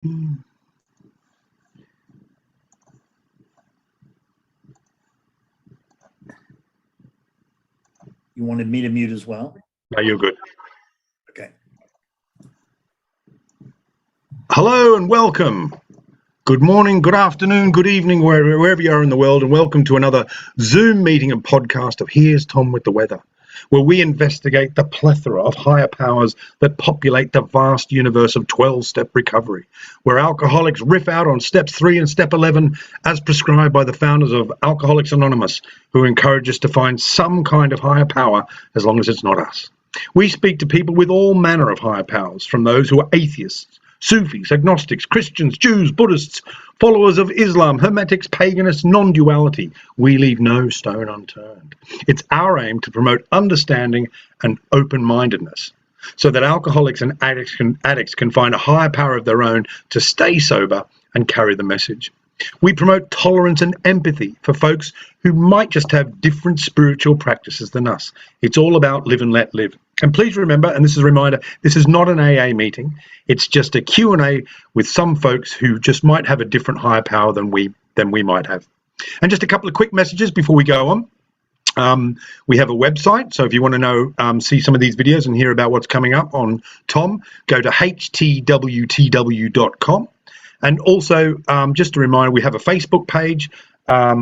You wanted me to mute as well? No, you're good. Okay. Hello and welcome. Good morning, good afternoon, good evening, wherever you are in the world, and welcome to another Zoom meeting and podcast of Here's Tom with the Weather, where we investigate the plethora of higher powers that populate the vast universe of 12-step recovery, where alcoholics riff out on step 3 and step 11 as prescribed by the founders of Alcoholics Anonymous, who encourage us to find some kind of higher power as long as it's not us. We speak to people with all manner of higher powers, from those who are atheists, Sufis, agnostics, Christians, Jews, Buddhists, followers of Islam, Hermetics, paganists, non-duality. We leave no stone unturned. It's our aim to promote understanding and open-mindedness so that alcoholics and addicts can find a higher power of their own to stay sober and carry the message. We promote tolerance and empathy for folks who might just have different spiritual practices than us. It's all about live and let live. And please remember, and this is a reminder, this is not an AA meeting. It's just a Q&A with some folks who just might have a different higher power than we might have. And just a couple of quick messages before we go on. We have a website, so if you want to know, see some of these videos and hear about what's coming up on Tom, go to htwtw.com. And also, just a reminder, we have a Facebook page,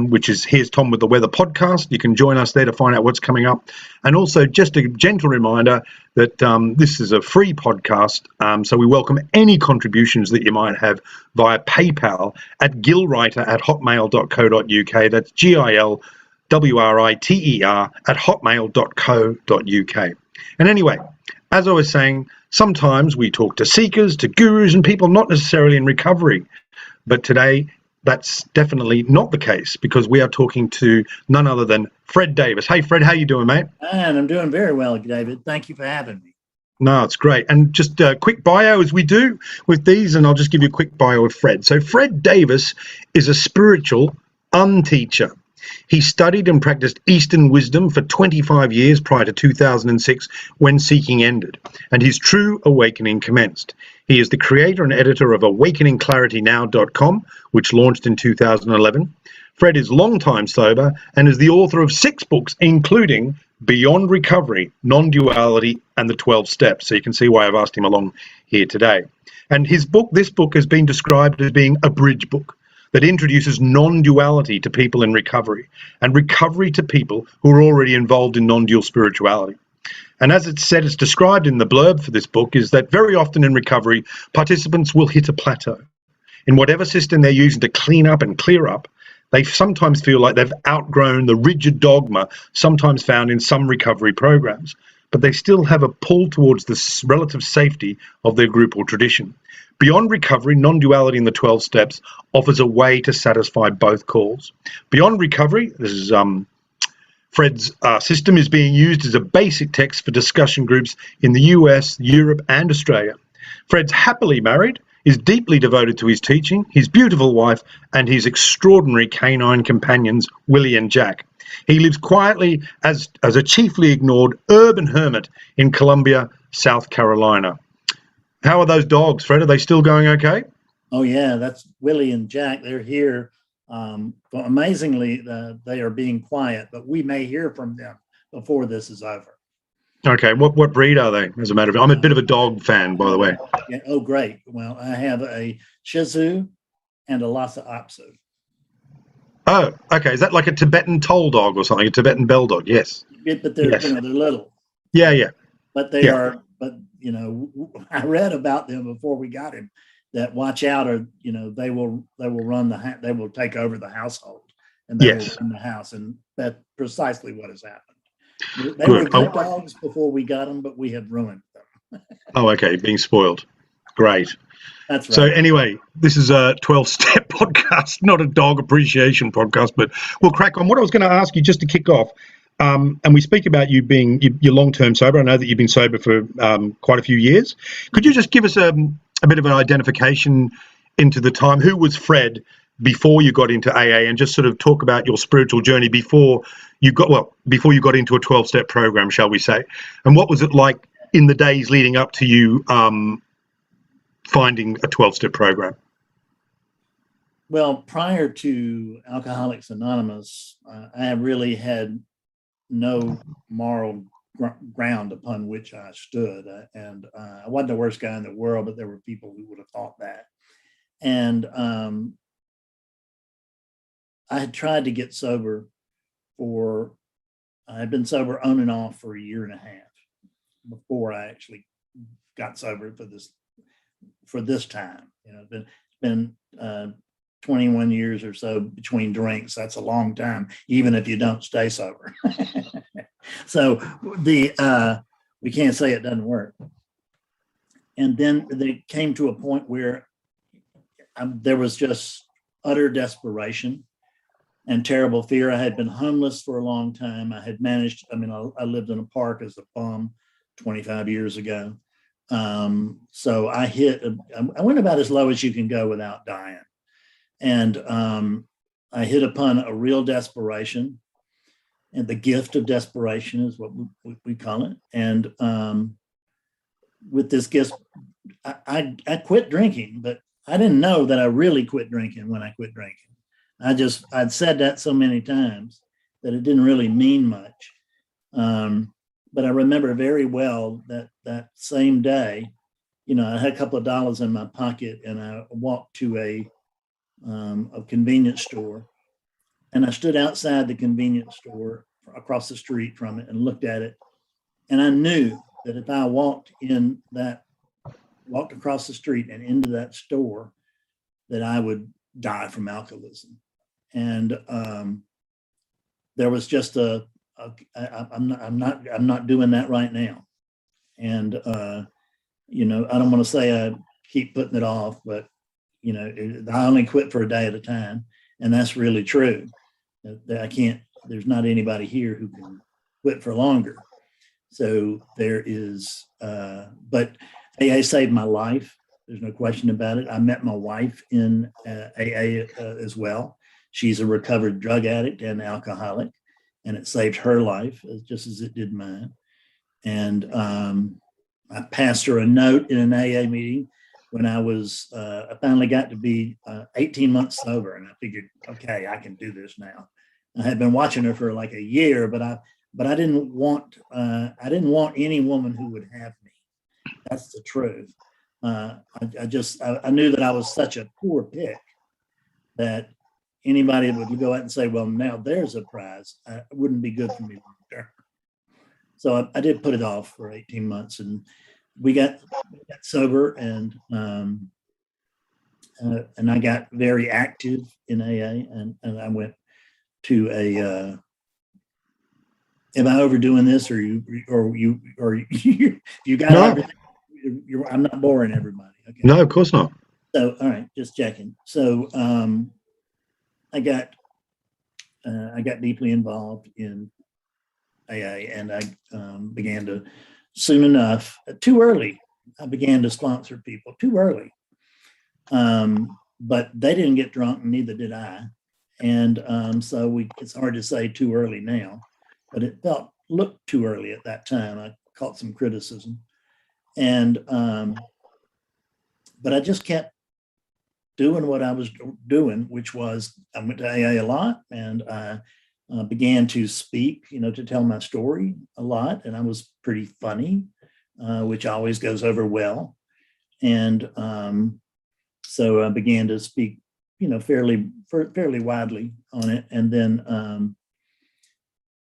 which is Here's Tom with the Weather podcast. You can join us there to find out what's coming up. And also, just a gentle reminder that this is a free podcast, so we welcome any contributions that you might have via PayPal at gilwriter@hotmail.co.uk. That's GILWRITER@hotmail.co.uk. And anyway, as I was saying, sometimes we talk to seekers, to gurus, and people not necessarily in recovery. But today, that's definitely not the case, because we are talking to none other than Fred Davis. Hey, Fred, how you doing, mate? And I'm doing very well, David. Thank you for having me. No, it's great. And just a quick bio as we do with these, and I'll just give you a quick bio of Fred. So Fred Davis is a spiritual unteacher. He studied and practiced Eastern wisdom for 25 years prior to 2006, when seeking ended, and his true awakening commenced. He is the creator and editor of AwakeningClarityNow.com, which launched in 2011. Fred is long-time sober and is the author of 6 books, including Beyond Recovery, Non-Duality, and the 12 Steps. So you can see why I've asked him along here today. And this book has been described as being a bridge book that introduces non-duality to people in recovery, and recovery to people who are already involved in non-dual spirituality. And as it's said, it's described in the blurb for this book, is that very often in recovery, participants will hit a plateau. In whatever system they're using to clean up and clear up, they sometimes feel like they've outgrown the rigid dogma sometimes found in some recovery programs, but they still have a pull towards the relative safety of their group or tradition. Beyond Recovery, Non-Duality and the 12 Steps offers a way to satisfy both calls. Beyond Recovery, this is Fred's system, is being used as a basic text for discussion groups in the US, Europe, and Australia. Fred's happily married, is deeply devoted to his teaching, his beautiful wife, and his extraordinary canine companions, Willie and Jack. He lives quietly as a chiefly ignored urban hermit in Columbia, South Carolina. How are those dogs, Fred? Are they still going okay? Oh, yeah, that's Willie and Jack. They're here. Amazingly, they are being quiet, but we may hear from them before this is over. Okay, what breed are they, as a matter of fact? I'm a bit of a dog fan, by the way. Yeah, oh, great. Well, I have a Shih Tzu and a Lhasa Apso. Oh, okay. Is that like a Tibetan toll dog or something, a Tibetan bell dog? Yes. But they're, yes. they're little. Yeah. But they are, but, I read about them before we got him, that watch out, or, they will run they will take over the household, and they will run the house. And that's precisely what has happened. They were good dogs before we got them, but we have ruined them. Oh, okay. Being spoiled. Great. That's right. So anyway, this is a 12-step podcast, not a dog appreciation podcast, but we'll crack on. What I was going to ask you just to kick off, and we speak about you being you're long-term sober. I know that you've been sober for quite a few years. Could you just give us a bit of an identification into the time? Who was Fred before you got into AA, and just sort of talk about your spiritual journey before you got into a 12-step program, shall we say? And what was it like in the days leading up to you finding a 12-step program? Well, prior to Alcoholics Anonymous, I really had no moral ground upon which I stood. And I wasn't the worst guy in the world, but there were people who would have thought that. And I had tried to get sober I had been sober on and off for 1.5 years before I actually got sober for this time. You know, it's been 21 years or so between drinks. That's a long time, even if you don't stay sober. So we can't say it doesn't work. And then they came to a point where there was just utter desperation and terrible fear. I had been homeless for a long time. I had managed, I lived in a park as a bum 25 years ago. So I went about as low as you can go without dying. And I hit upon a real desperation, and the gift of desperation is what we call it. And with this gift, I quit drinking, but I didn't know that I really quit drinking when I quit drinking. I'd said that so many times that it didn't really mean much. But I remember very well that same day, I had a couple of dollars in my pocket, and I walked to a convenience store, and I stood outside the convenience store across the street from it and looked at it. And I knew that if I walked across the street and into that store, that I would die from alcoholism. And there was just I'm not doing that right now. And I don't want to say I keep putting it off, but I only quit for a day at a time, and that's really true. There's not anybody here who can quit for longer. So there is, but AA saved my life. There's no question about it. I met my wife in AA as well. She's a recovered drug addict and alcoholic, and it saved her life just as it did mine. And I passed her a note in an AA meeting when I finally got to be 18 months sober, and I figured, okay, I can do this now. I had been watching her for like a year, but I didn't want any woman who would have me. That's the truth. I knew that I was such a poor pick that anybody would go out and say, well, now there's a prize. It wouldn't be good for me. So I did put it off for 18 months, and we got sober, and I got very active in AA, and I went to am I overdoing this, or you got no. everything? I'm not boring everybody. Okay. No, of course not. So, all right, just checking. So, I got deeply involved in AA, and I began to, soon enough, too early, I began to sponsor people too early. But they didn't get drunk, and neither did I. And so it's hard to say too early now, but it looked too early at that time. I caught some criticism. And but I just kept doing what I was doing, which was I went to AA a lot, and I began to speak, to tell my story a lot, and I was pretty funny, which always goes over well. And so I began to speak, fairly widely on it, and then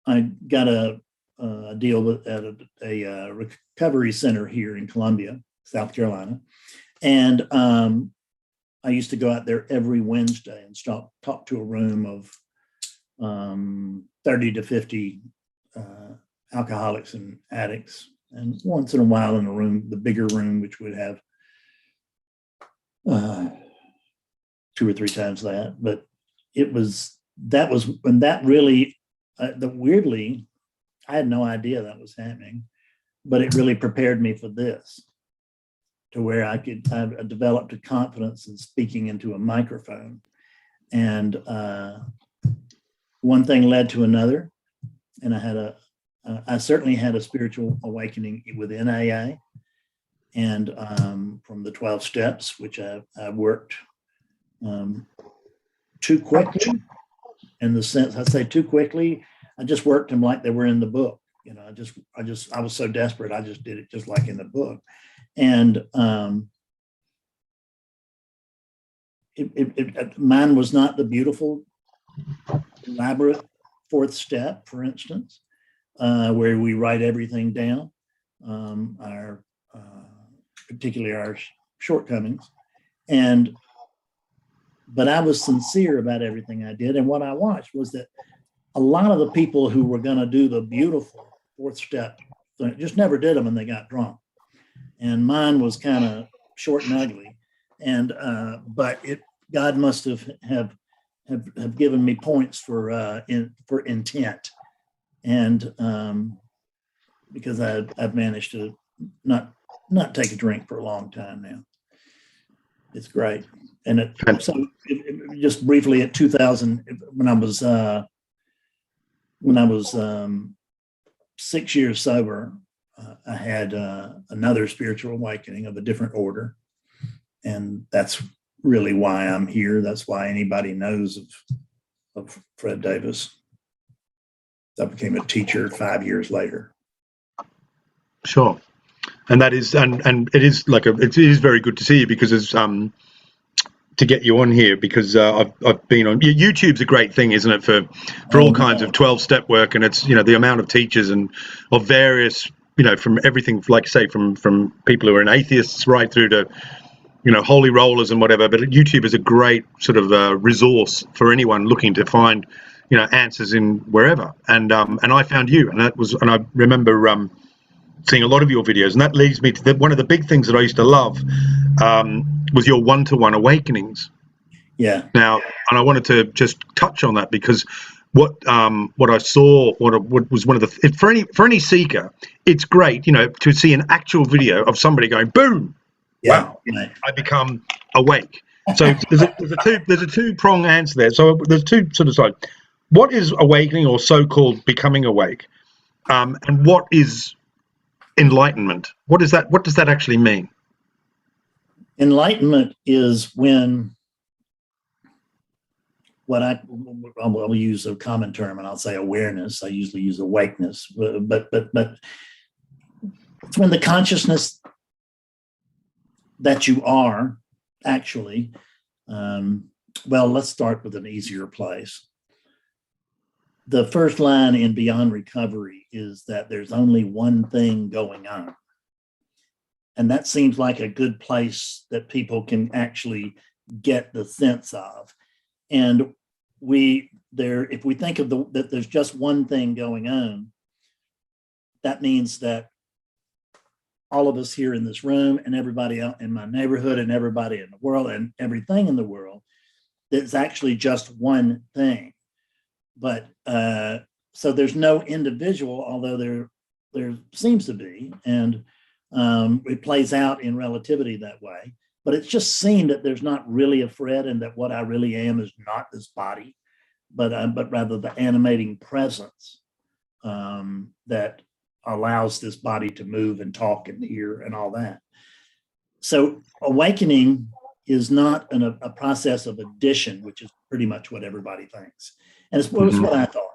I got a deal at a recovery center here in Columbia, South Carolina, and I used to go out there every Wednesday and talk to a room of 30 to 50 alcoholics and addicts, and once in a while in a room, the bigger room, which would have 2 or 3 times that. But that was when that really, weirdly, I had no idea that was happening, but it really prepared me for this, to where I developed a confidence in speaking into a microphone. And one thing led to another. And I certainly had a spiritual awakening within AA. and from the 12 steps, which I worked too quickly, in the sense, I say too quickly, I just worked them like they were in the book. You know, I was so desperate, I just did it just like in the book. And mine was not the beautiful, elaborate fourth step, for instance, where we write everything down, particularly our shortcomings. But I was sincere about everything I did. And what I watched was that a lot of the people who were going to do the beautiful fourth step just never did them, and they got drunk. And mine was kind of short and ugly. And but God must have given me points for intent, and because I've managed to not take a drink for a long time now. It's great. And just briefly, at 2000, when I was 6 years sober, I had another spiritual awakening of a different order, and that's really why I'm here. That's why anybody knows of Fred Davis. I became a teacher 5 years later. Sure. And that is, and it is like it is very good to see you, because it's to get you on here, because I've been on YouTube's a great thing, isn't it, for all kinds of 12-step work. And it's, you know, the amount of teachers and of various, you know, from everything, like say from people who are atheists right through to, you know, holy rollers and whatever. But YouTube is a great sort of resource for anyone looking to find, you know, answers in wherever. And I found you, and I remember seeing a lot of your videos, and that leads me to one of the big things that I used to love was your one-to-one awakenings. Yeah. Now, and I wanted to just touch on that, because what I saw, what was one of the, for any seeker, it's great, you know, to see an actual video of somebody going boom. Yeah, wow, right. I become awake. So there's a two-prong answer there. So there's two sort of sides. What is awakening, or so-called becoming awake, and what is enlightenment? What is that? What does that actually mean? Enlightenment is when I'll use a common term, and I'll say awareness. I usually use awakeness, but it's when the consciousness that you are actually, well, let's start with an easier place. The first line in Beyond Recovery is that there's only one thing going on. And that seems like a good place that people can actually get the sense of. And if we think of that there's just one thing going on, that means that all of us here in this room, and everybody out in my neighborhood, and everybody in the world, and everything in the world, that's actually just one thing. But so there's no individual, although there seems to be, and it plays out in relativity that way. But it's just seen that there's not really a Fred, and that what I really am is not this body, but rather the animating presence that allows this body to move and talk and hear and all that. So awakening is not a process of addition, which is pretty much what everybody thinks. And it's what I thought.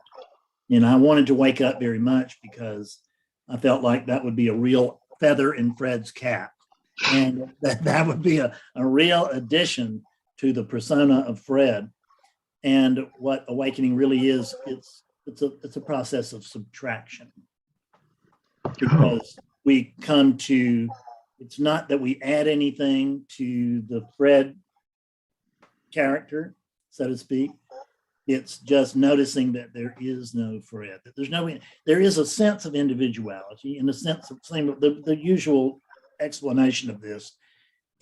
You know, I wanted to wake up very much because I felt like that would be a real feather in Fred's cap. And that would be a real addition to the persona of Fred. And what awakening really is, it's a process of subtraction. Because we come to, it's not that we add anything to the Fred character, so to speak. It's just noticing that there is no Fred, that there is a sense of individuality, in the sense of the usual explanation of this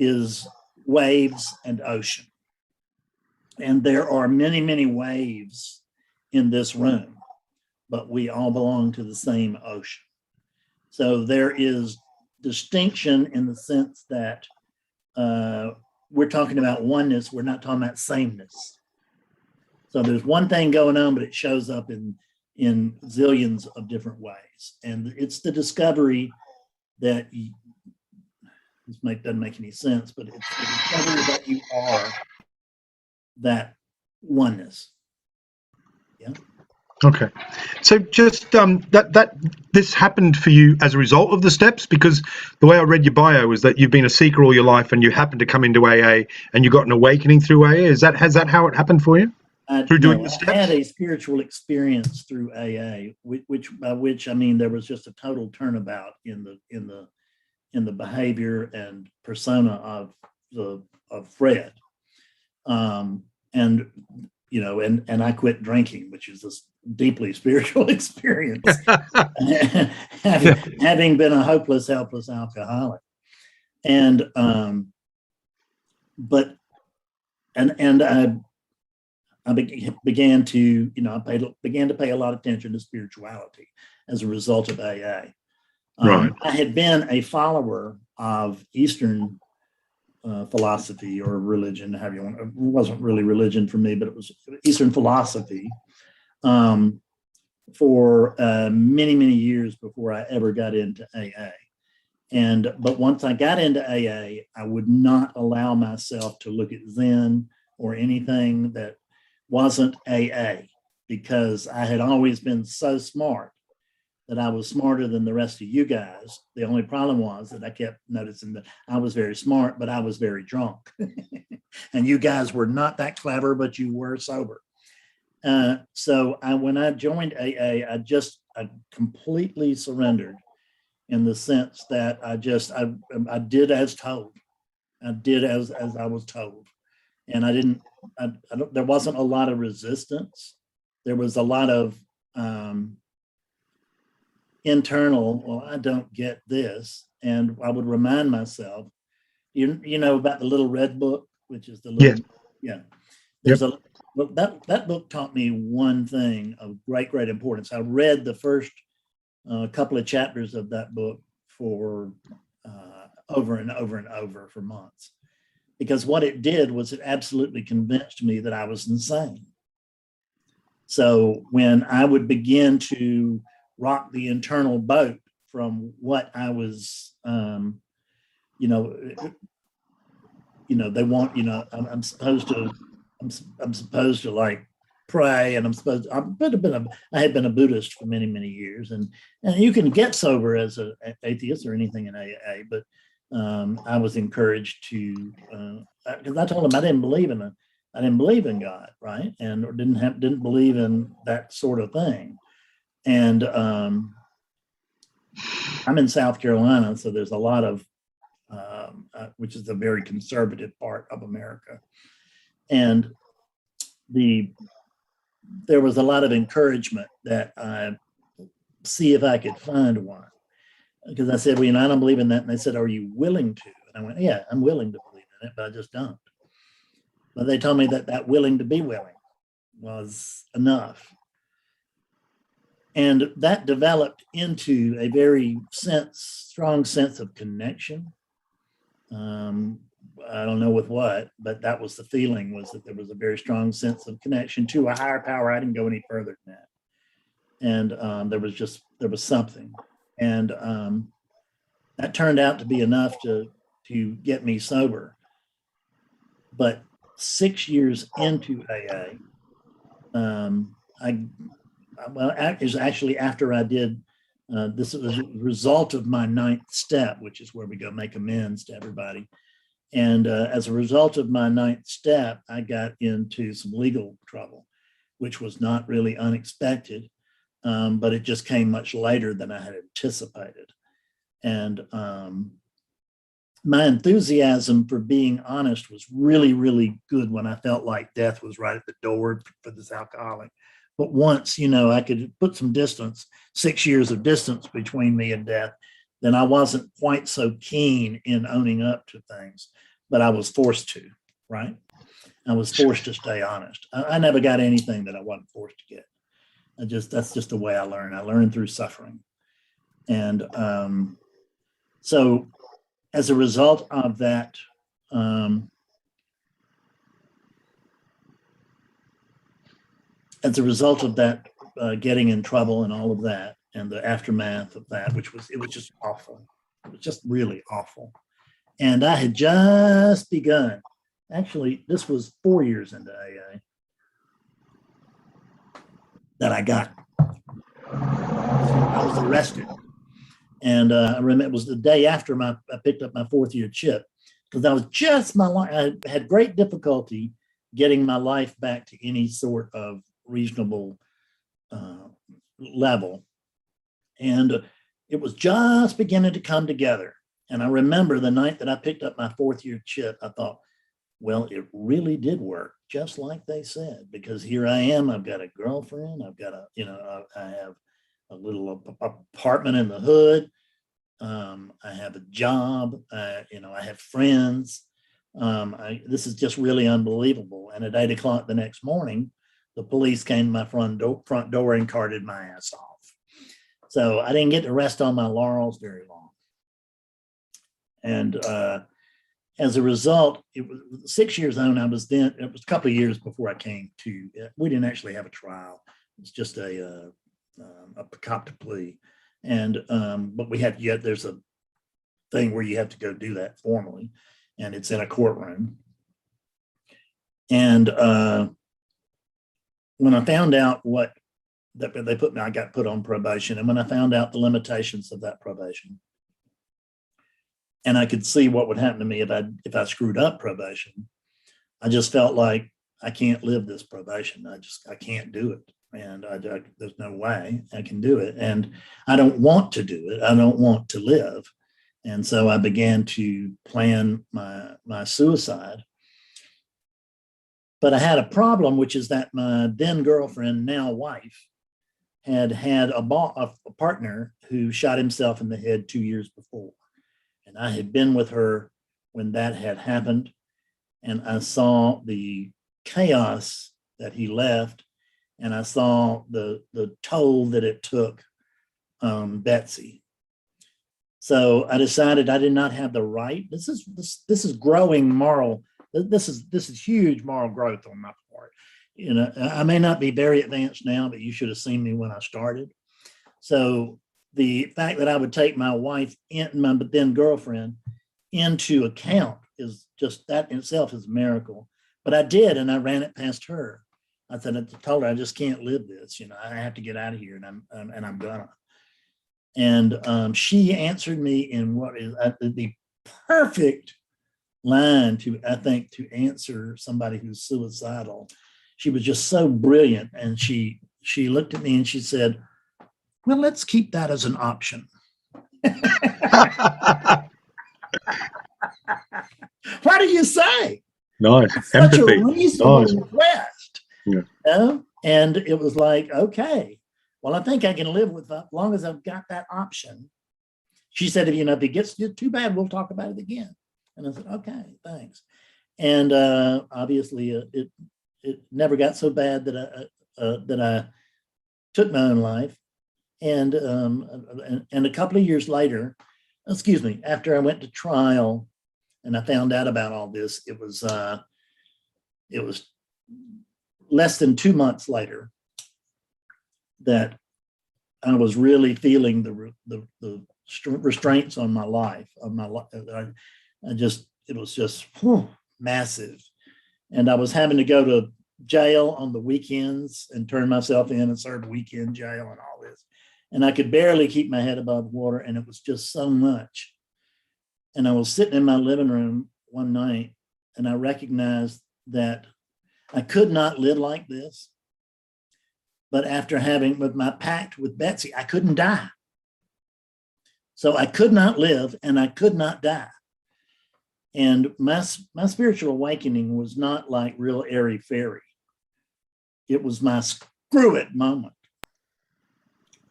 is waves and ocean. And there are many, many waves in this room, but we all belong to the same ocean. So there is distinction in the sense that we're talking about oneness, we're not talking about sameness. So there's one thing going on, but it shows up in zillions of different ways. And it's the discovery that doesn't make any sense, but it's the discovery that you are that oneness. Yeah. Okay. So just that this happened for you as a result of the steps, because the way I read your bio is that you've been a seeker all your life and you happened to come into AA and you got an awakening through AA. Has that how it happened for you? Through doing the steps? I had a spiritual experience through AA, by which I mean there was just a total turnabout in the behavior and persona of Fred, and I quit drinking, which is this deeply spiritual experience, having been a hopeless, helpless alcoholic, and I began to pay a lot of attention to spirituality as a result of AA. Right. I had been a follower of Eastern philosophy or religion, however you want. It wasn't really religion for me, but it was Eastern philosophy for many, many years before I ever got into AA. But once I got into AA, I would not allow myself to look at Zen or anything that wasn't AA, because I had always been so smart that I was smarter than the rest of you guys. The only problem was that I kept noticing that I was very smart, but I was very drunk. And you guys were not that clever, but you were sober. So when I joined AA, I completely surrendered, in the sense that I did as told. I did as I was told. And there wasn't a lot of resistance. There was a lot of internal, well, I don't get this. And I would remind myself, you know about the little red book, which is the little, yeah. There's that book taught me one thing of great importance. I read the first couple of chapters of that book for over and over and over for months, because what it did was it absolutely convinced me that I was insane. So when I would begin to rock the internal boat from what I was, they want, I'm supposed to like pray, and I had been a Buddhist for many, many years, and you can get sober as an atheist or anything in AA, but I was encouraged to, because I told him I didn't believe in God, right, and or didn't believe in that sort of thing, and I'm in South Carolina, so there's a lot of which is the very conservative part of America, and there was a lot of encouragement that I see if I could find one, because I said, well, I don't believe in that. And they said, are you willing to? And I went, yeah, I'm willing to believe in it, but I just don't. But they told me that willing to be willing was enough. And that developed into a very strong sense of connection. I don't know with what, but that was the feeling, was that there was a very strong sense of connection to a higher power. I didn't go any further than that. And there was something. And that turned out to be enough to get me sober. But 6 years into AA, it was actually after I did, this was a result of my 9th step, which is where we go make amends to everybody. And as a result of my 9th step, I got into some legal trouble, which was not really unexpected, but it just came much later than I had anticipated. And my enthusiasm for being honest was really, really good when I felt like death was right at the door for this alcoholic. But once, I could put some distance, 6 years of distance between me and death, then I wasn't quite so keen in owning up to things, but I was forced to, right? I was forced to stay honest. I never got anything that I wasn't forced to get. That's just the way I learn. I learn through suffering. And so as a result of that, getting in trouble and all of that, and the aftermath of that, it was just awful. It was just really awful. And I had just begun. Actually, this was 4 years into AA that I was arrested. And I remember it was the day after I picked up my 4th year chip, because I was just I had great difficulty getting my life back to any sort of reasonable level. And it was just beginning to come together. And I remember the night that I picked up my 4th year chip, I thought, well, it really did work, just like they said, because here I am. I've got a girlfriend. I've got I have a little apartment in the hood. I have a job. I have friends. This is just really unbelievable. And at 8 o'clock the next morning, the police came to my front door and carted my ass off. So I didn't get to rest on my laurels very long. And as a result, it was 6 years on. It was a couple of years before I came to. We didn't actually have a trial. It was just a cop to plea. And but there's a thing where you have to go do that formally, and it's in a courtroom. And when I found out I got put on probation, and when I found out the limitations of that probation, and I could see what would happen to me if I screwed up probation, I just felt like I can't live this probation. I can't do it. And there's no way I can do it. And I don't want to do it. I don't want to live. And so I began to plan my suicide. But I had a problem, which is that my then girlfriend, now wife, had a partner who shot himself in the head 2 years before. And I had been with her when that had happened. And I saw the chaos that he left. And I saw the toll that it took Betsy. So I decided I did not have the right. This is growing moral. This is huge moral growth on my part. I may not be very advanced now, but you should have seen me when I started. So the fact that I would take my wife and my then girlfriend into account is just, that in itself is a miracle. But I did, and I ran it past her. I told her I just can't live this. I have to get out of here, and I'm gonna. And she answered me in what is the perfect line to answer somebody who's suicidal. She was just so brilliant, and she looked at me and she said, "Well, let's keep that as an option." What do you say? Nice. Such Empathy. a reasonable Nice. request. Yeah. And it was like, okay, well, I think I can live with that as long as I've got that option. She said, if it gets too bad, we'll talk about it again. And I said, okay, thanks. And obviously, it never got so bad that I took my own life. And a couple of years later, after I went to trial and I found out about all this, it was less than 2 months later that I was really feeling the restraints on my life. It was just massive. And I was having to go to jail on the weekends and turn myself in and serve weekend jail and all this. And I could barely keep my head above water. And it was just so much. And I was sitting in my living room one night and I recognized that I could not live like this. But after having with my pact with Betsy, I couldn't die. So I could not live and I could not die. And my spiritual awakening was not like real airy fairy. It was my screw it moment.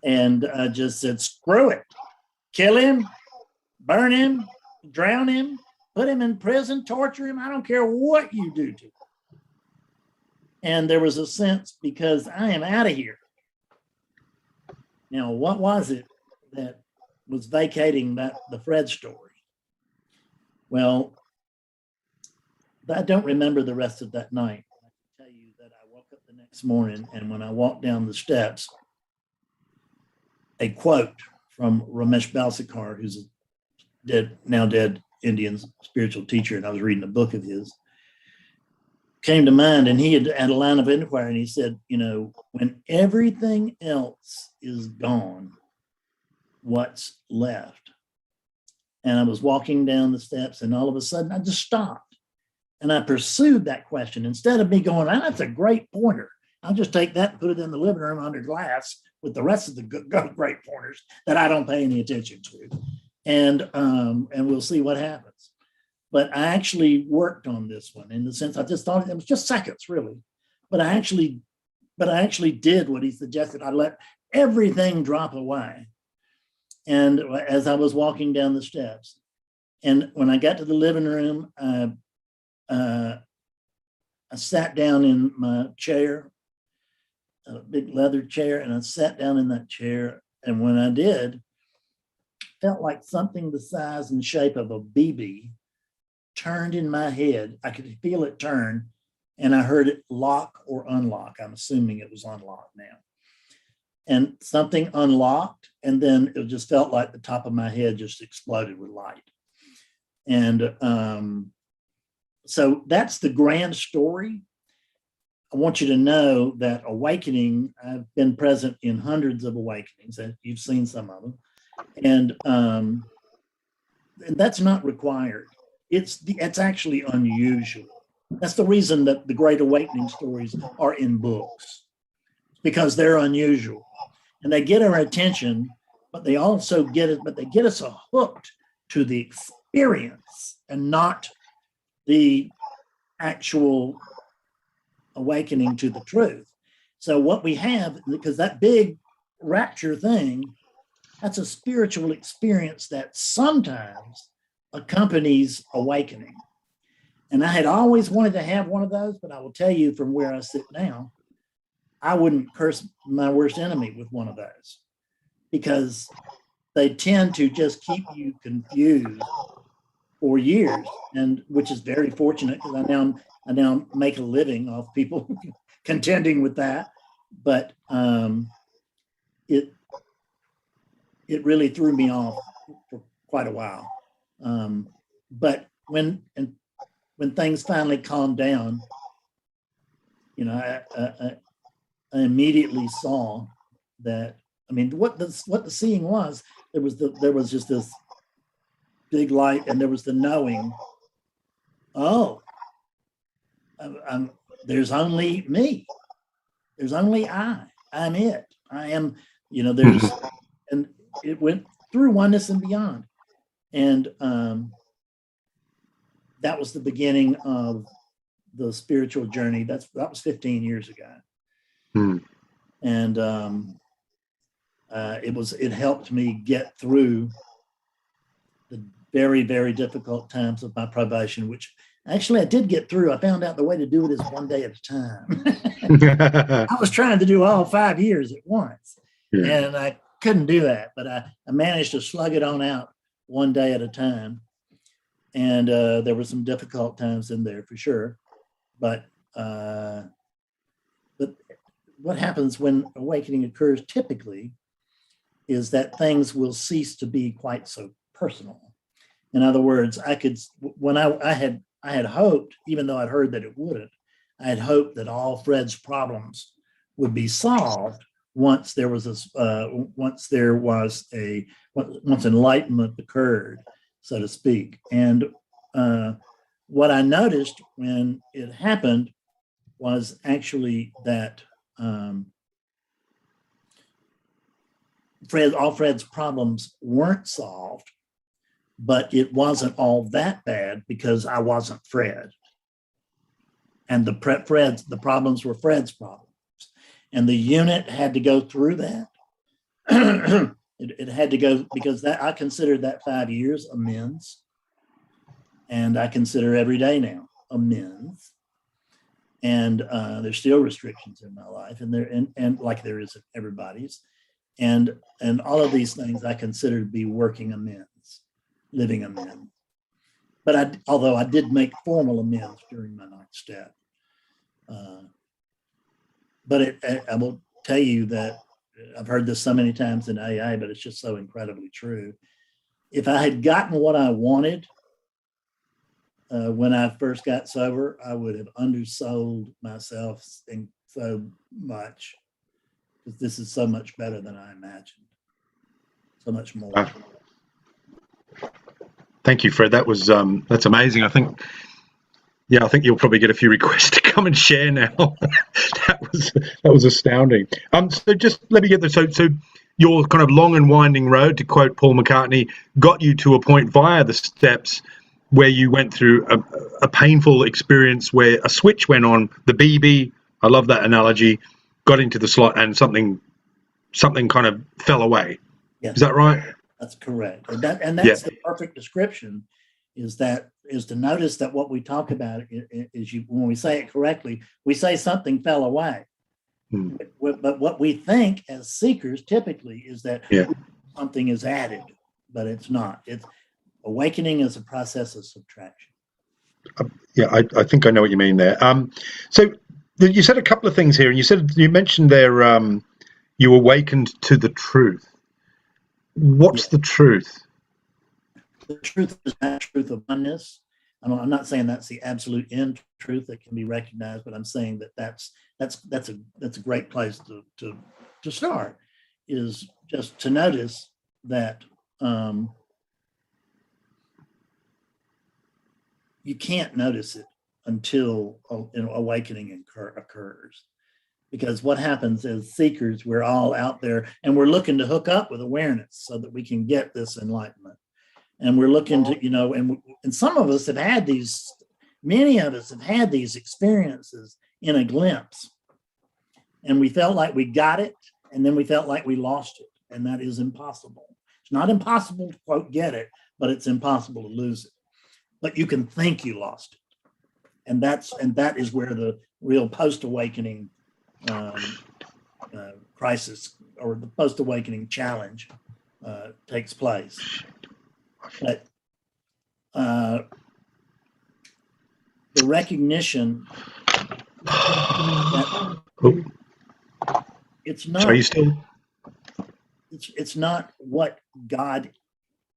And I just said, screw it. Kill him, burn him, drown him, put him in prison, torture him. I don't care what you do to him. And there was a sense, because I am out of here. Now, what was it that was vacating the Fred story? Well, I don't remember the rest of that night. I can tell you that I woke up the next morning, and when I walked down the steps, a quote from Ramesh Balsekar, who's now dead Indian spiritual teacher, and I was reading a book of his, came to mind, and he had a line of inquiry, and he said, when everything else is gone, what's left? And I was walking down the steps, and all of a sudden I just stopped, and I pursued that question. Instead of me going, that's a great pointer, I'll just take that and put it in the living room under glass with the rest of the great pointers that I don't pay any attention to, and we'll see what happens. But I actually worked on this one in the sense I just thought it was just seconds, really. But I actually did what he suggested. I let everything drop away. And as I was walking down the steps, and when I got to the living room, I sat down in my chair, a big leather chair, and I sat down in that chair. And when I did, felt like something the size and shape of a BB turned in my head. I could feel it turn, and I heard it lock or unlock. I'm assuming it was unlocked now. And something unlocked, and then it just felt like the top of my head just exploded with light. And so that's the grand story. I want you to know that awakening, I've been present in hundreds of awakenings, and you've seen some of them. And that's not required. It's actually unusual. That's the reason that the Great Awakening stories are in books, because they're unusual. And they get our attention, but they also get us hooked to the experience and not the actual awakening to the truth. So what we have, because that big rapture thing, that's a spiritual experience that sometimes accompanies awakening. And I had always wanted to have one of those, but I will tell you from where I sit now, I wouldn't curse my worst enemy with one of those, because they tend to just keep you confused for years, and which is very fortunate, because I now make a living off people contending with that. But it really threw me off for quite a while. But when things finally calmed down, I immediately saw that. I mean, what the seeing was, there was just this big light, and there was the knowing. Oh, there's only me. There's only I. I'm it. I am. There's, and it went through oneness and beyond, and that was the beginning of the spiritual journey. That was 15 years ago. And it helped me get through the very, very difficult times of my probation, which actually I did get through. I found out the way to do it is one day at a time. I was trying to do all 5 years at once, and I couldn't do that, but I managed to slug it on out one day at a time. And there were some difficult times in there for sure, but what happens when awakening occurs typically is that things will cease to be quite so personal. In other words, I had hoped, even though I'd heard that it wouldn't, I had hoped that all Fred's problems would be solved once enlightenment occurred, so to speak. And what I noticed when it happened was actually that all Fred's problems weren't solved, but it wasn't all that bad because I wasn't Fred. And the problems were Fred's problems. And the unit had to go through that. It had to go, because I considered that 5 years amends. And I consider every day now amends. And there's still restrictions in my life, and like there is in everybody's. And all of these things I consider to be working amends, living amends. But although I did make formal amends during my ninth step. But I will tell you that I've heard this so many times in AA, but it's just so incredibly true. If I had gotten what I wanted, when I first got sober, I would have undersold myself in so much, because this is so much better than I imagined. So much more. Thank you, Fred. That was that's amazing. I think you'll probably get a few requests to come and share now. that was astounding. So just let me get this. So your kind of long and winding road, to quote Paul McCartney, got you to a point via the steps where you went through a painful experience where a switch went on, the BB, I love that analogy, got into the slot and something kind of fell away. Yes. Is that right? That's correct. And that's the perfect description, is to notice that what we talk about is when we say it correctly, we say something fell away. But what we think as seekers typically is that something is added, but it's not. It's awakening is a process of subtraction. I think I know what you mean there. So you said a couple of things here, and you mentioned there you awakened to the truth. What's the truth? The truth is that truth of oneness. I'm not saying that's the absolute end truth that can be recognized, but I'm saying that's a great place to start, is just to notice that you can't notice it until awakening occurs. Because what happens is, seekers, we're all out there and we're looking to hook up with awareness so that we can get this enlightenment. And we're looking to, and some of us have had many of us have had these experiences in a glimpse. And we felt like we got it, and then we felt like we lost it. And that is impossible. It's not impossible to, quote, get it, but it's impossible to lose it. But you can think you lost it. And that is where the real post-awakening crisis, or the post-awakening challenge takes place. But the recognition that it's not. Are you still? It's not what God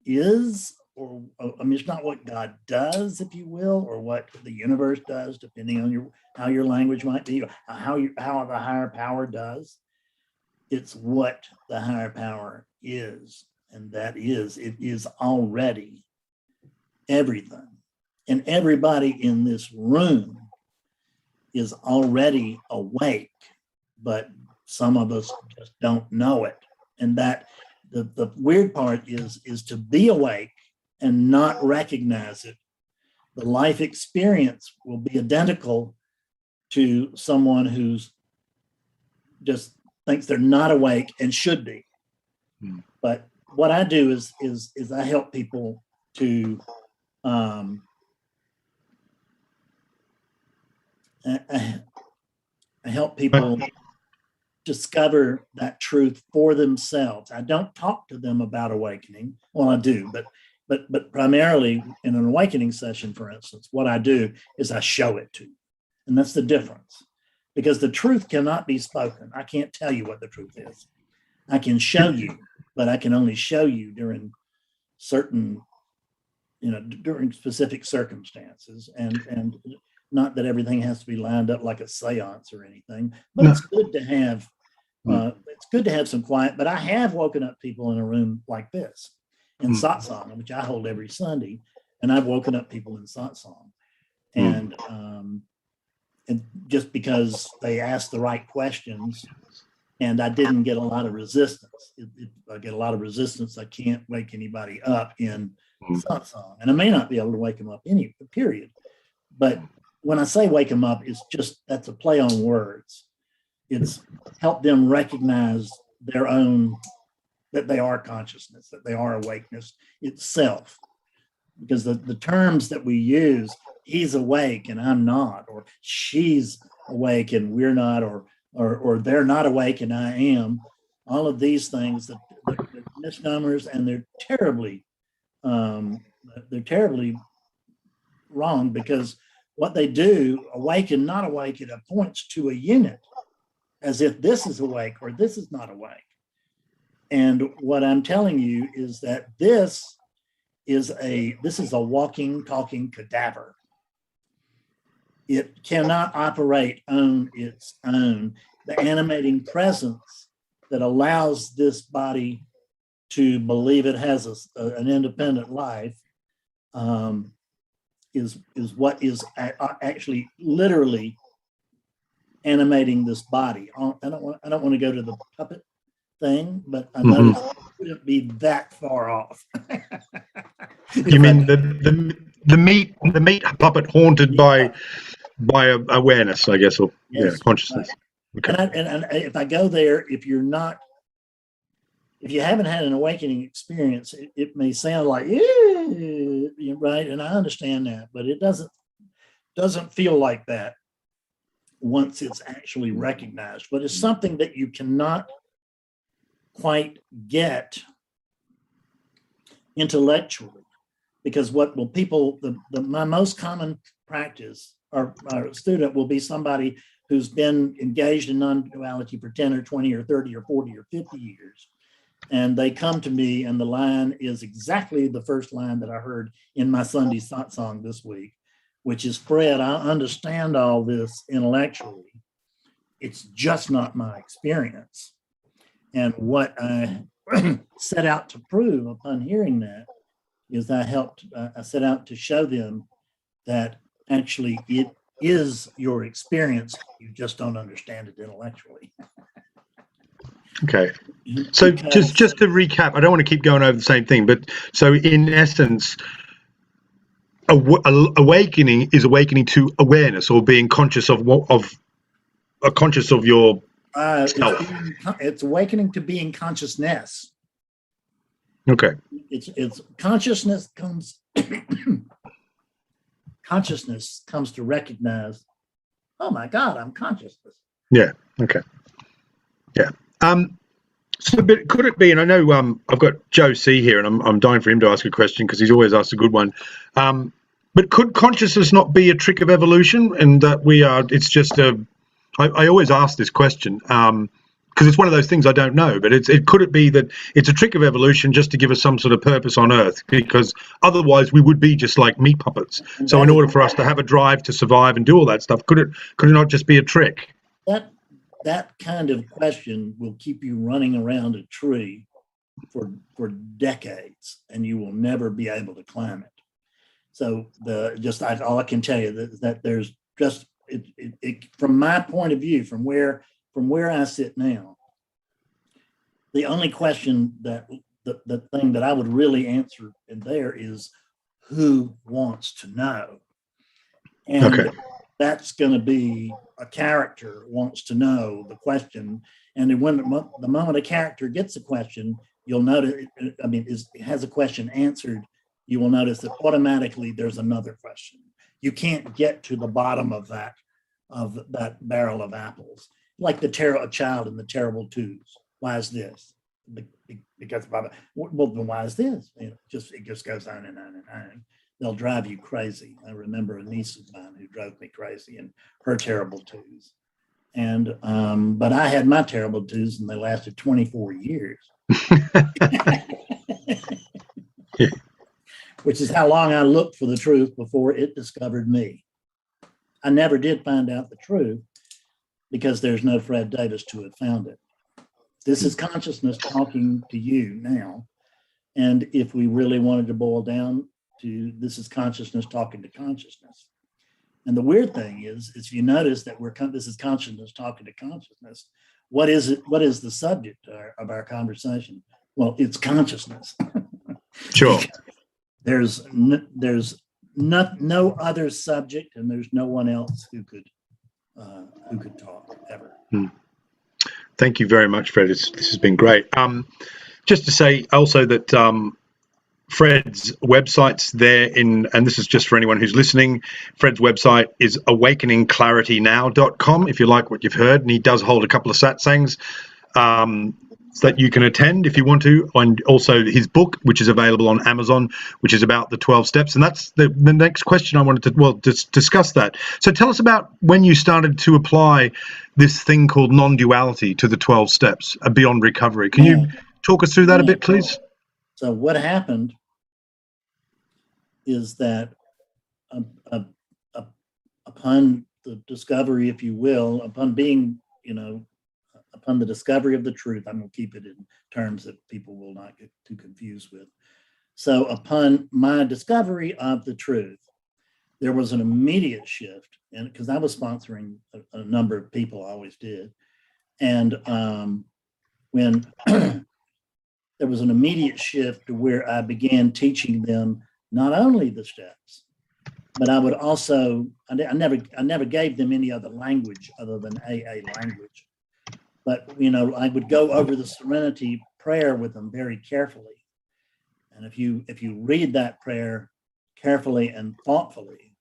is, or it's not what God does, if you will, or what the universe does, depending on how your language might be, how the higher power does. It's what the higher power is, and it is already everything. And everybody in this room is already awake, but some of us just don't know it. And that the weird part is to be awake and not recognize it. The life experience will be identical to someone who's just thinks they're not awake and should be. But what I do is I help people to I help people discover that truth for themselves. I don't talk to them about awakening. Well, I do, but primarily in an awakening session, for instance, what I do is I show it to you. And that's the difference. Because the truth cannot be spoken. I can't tell you what the truth is. I can show you, but I can only show you during certain, during specific circumstances. And not that everything has to be lined up like a seance or anything, but it's good to have some quiet. But I have woken up people in a room like this in satsang, which I hold every Sunday, and I've woken up people in satsang. And just because they asked the right questions, and I didn't get a lot of resistance. I get a lot of resistance. I can't wake anybody up in satsang, and I may not be able to wake them up period. But when I say wake them up, that's a play on words. It's help them recognize their own, that they are consciousness, that they are awakeness itself. Because the terms that we use, he's awake and I'm not, or she's awake and we're not, or they're not awake and I am, all of these things, they're misnomers, and they're terribly wrong, because what they do, awake and not awake, it points to a unit, as if this is awake or this is not awake. And what I'm telling you is that this is a walking, talking cadaver. it cannot operate on its own. The animating presence that allows this body to believe it has an independent life is what is actually literally animating this body. I don't want to go to the puppet thing, but I noticed it wouldn't be that far off. You mean the meat puppet haunted by awareness, I guess, or yes, consciousness. Right. Okay. And if I go there, if you haven't had an awakening experience, it may sound like, right, and I understand that, but it doesn't feel like that once it's actually recognized. But it's something that you cannot quite get intellectually, because what will people, my most common practice or student will be somebody who's been engaged in non-duality for 10 or 20 or 30 or 40 or 50 years. And they come to me, and the line is exactly the first line that I heard in my Sunday song this week, which is, Fred, I understand all this intellectually. It's just not my experience. And what I set out to prove upon hearing that is I set out to show them that actually it is your experience. You just don't understand it intellectually. Okay. So just to recap, I don't want to keep going over the same thing, but so in essence, awakening is awakening to awareness, or being conscious of conscious of your self. It's awakening to being consciousness. Okay. It's consciousness comes consciousness comes to recognize, oh my God, I'm consciousness. Yeah. Okay. Yeah. So, but could it be? And I know I've got Joe C here, and I'm dying for him to ask a question because he's always asked a good one. But could consciousness not be a trick of evolution, and that we are? It's just a. I always ask this question because it's one of those things I don't know. But could it be that it's a trick of evolution just to give us some sort of purpose on Earth? Because otherwise we would be just like meat puppets. So in order for us to have a drive to survive and do all that stuff, could it not just be a trick? That kind of question will keep you running around a tree for decades, and you will never be able to climb it. So all I can tell you that there's just it from my point of view, from where I sit now, the only question that the thing that I would really answer in there is, who wants to know? And that's going to be a character wants to know the question. And then when the moment a character gets a question, you'll notice, it has a question answered, you will notice that automatically there's another question. You can't get to the bottom of that barrel of apples. Like a child in the terrible twos. Why is this? Because well, then why is this? It just goes on and on and on. They'll drive you crazy. I remember a niece of mine who drove me crazy in her terrible twos. And but I had my terrible twos, and they lasted 24 years. Which is how long I looked for the truth before it discovered me. I never did find out the truth because there's no Fred Davis to have found it. This is consciousness talking to you now. And if we really wanted to boil down to, this is consciousness talking to consciousness. And the weird thing is you notice that this is consciousness talking to consciousness. What is it? What is the subject of our conversation? Well, it's consciousness. Sure. There's no other subject, and there's no one else who could talk ever. Thank you very much, Fred. This has been great. Just to say also that Fred's website's there and this is just for anyone who's listening. Fred's website is awakeningclaritynow.com if you like what you've heard, and he does hold a couple of satsangs that you can attend if you want to, and also his book, which is available on Amazon, which is about the 12 steps. And that's the next question I wanted to discuss that. So tell us about when you started to apply this thing called non-duality to the 12 steps beyond recovery. Can you talk us through that a bit, please? So what happened is that a upon the discovery, if you will, upon being, upon the discovery of the truth, I'm going to keep it in terms that people will not get too confused with. So upon my discovery of the truth, there was an immediate shift, and because I was sponsoring a number of people, I always did. And when there was an immediate shift to where I began teaching them not only the steps, but I would also, I never gave them any other language other than AA language. But, I would go over the Serenity Prayer with them very carefully. And if you read that prayer carefully and thoughtfully,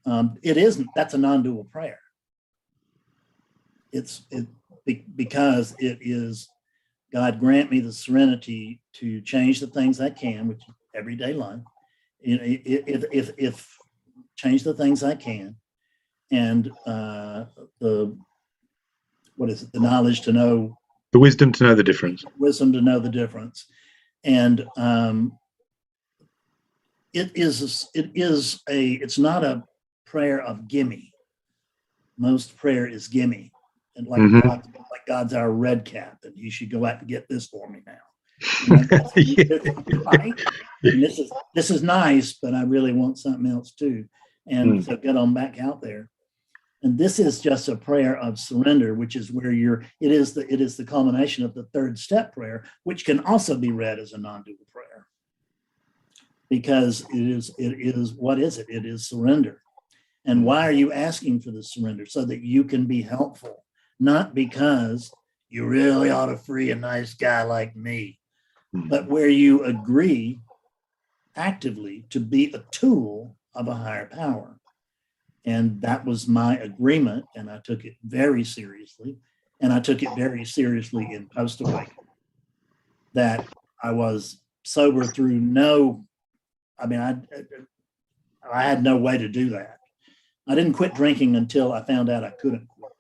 that's a non-dual prayer. Because it is, God grant me the serenity to change the things I can, which is everyday life. If change the things I can, and the knowledge to know, the wisdom to know the difference. Wisdom to know the difference, and it's not a prayer of gimme. Most prayer is gimme, and like God's our red cap, and you should go out and get this for me now. Right? And this is nice, but I really want something else too. And so get on back out there. And this is just a prayer of surrender, which is where it is the culmination of the third step prayer, which can also be read as a non-dual prayer. Because it is what is it? It is surrender. And why are you asking for the surrender? So that you can be helpful, not because you really ought to free a nice guy like me, but where you agree actively to be a tool of a higher power. And that was my agreement, and I took it very seriously. And I took it very seriously in post-awakening, that I was sober through I had no way to do that. I didn't quit drinking until I found out I couldn't quit.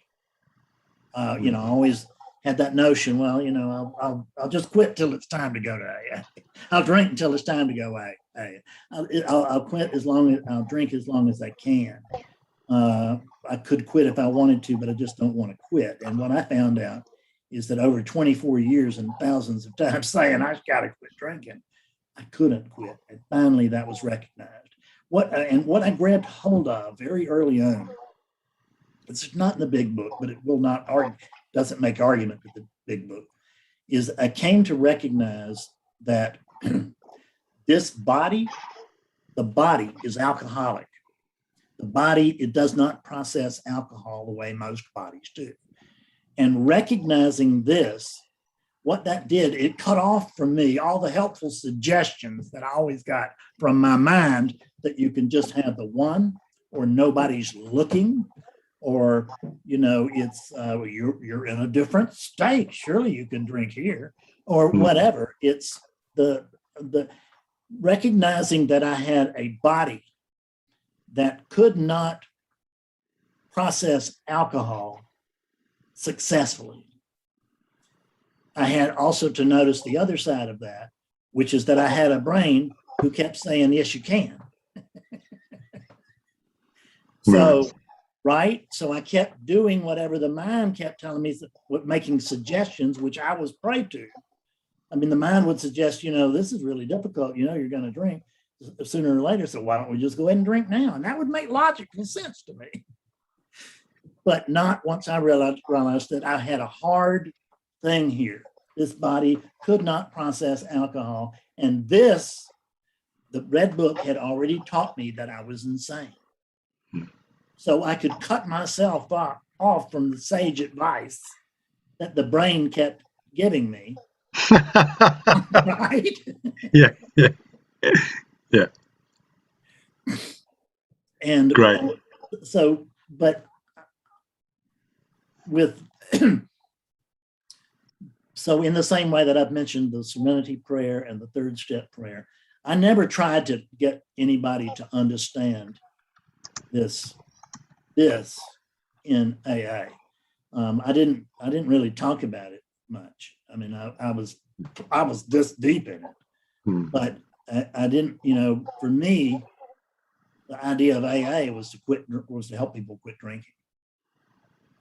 I always had that notion, well, I'll just quit till it's time to go to AA. I'll drink until it's time to go AA. I'll quit I'll drink as long as I can. I could quit if I wanted to, but I just don't want to quit. And what I found out is that over 24 years and thousands of times saying I got to quit drinking, I couldn't quit. And finally that was recognized. What I grabbed hold of very early on, it's not in the big book, but it will not argue, doesn't make argument with the big book, is I came to recognize that this body, the body is alcoholic. The body, it does not process alcohol the way most bodies do. And recognizing this, what that did, it cut off from me all the helpful suggestions that I always got from my mind that you can just have the one, or nobody's looking, or, it's you're in a different state. Surely you can drink here, or whatever. It's the recognizing that I had a body that could not process alcohol successfully. I had also to notice the other side of that, which is that I had a brain who kept saying, yes, you can. So, right? So I kept doing whatever the mind kept telling me, making suggestions, which I was prey to. I mean, the mind would suggest, this is really difficult. You're going to drink sooner or later. So why don't we just go ahead and drink now? And that would make logical sense to me. But not once I realized that I had a hard thing here. This body could not process alcohol. And the Red Book had already taught me that I was insane. So I could cut myself off from the sage advice that the brain kept giving me. Right? Yeah. And great. So, but with so in the same way that I've mentioned the Serenity Prayer and the third step prayer, I never tried to get anybody to understand this in AA. I didn't really talk about it much. I mean, I was this deep in it, but I didn't. For me, the idea of AA was to help people quit drinking.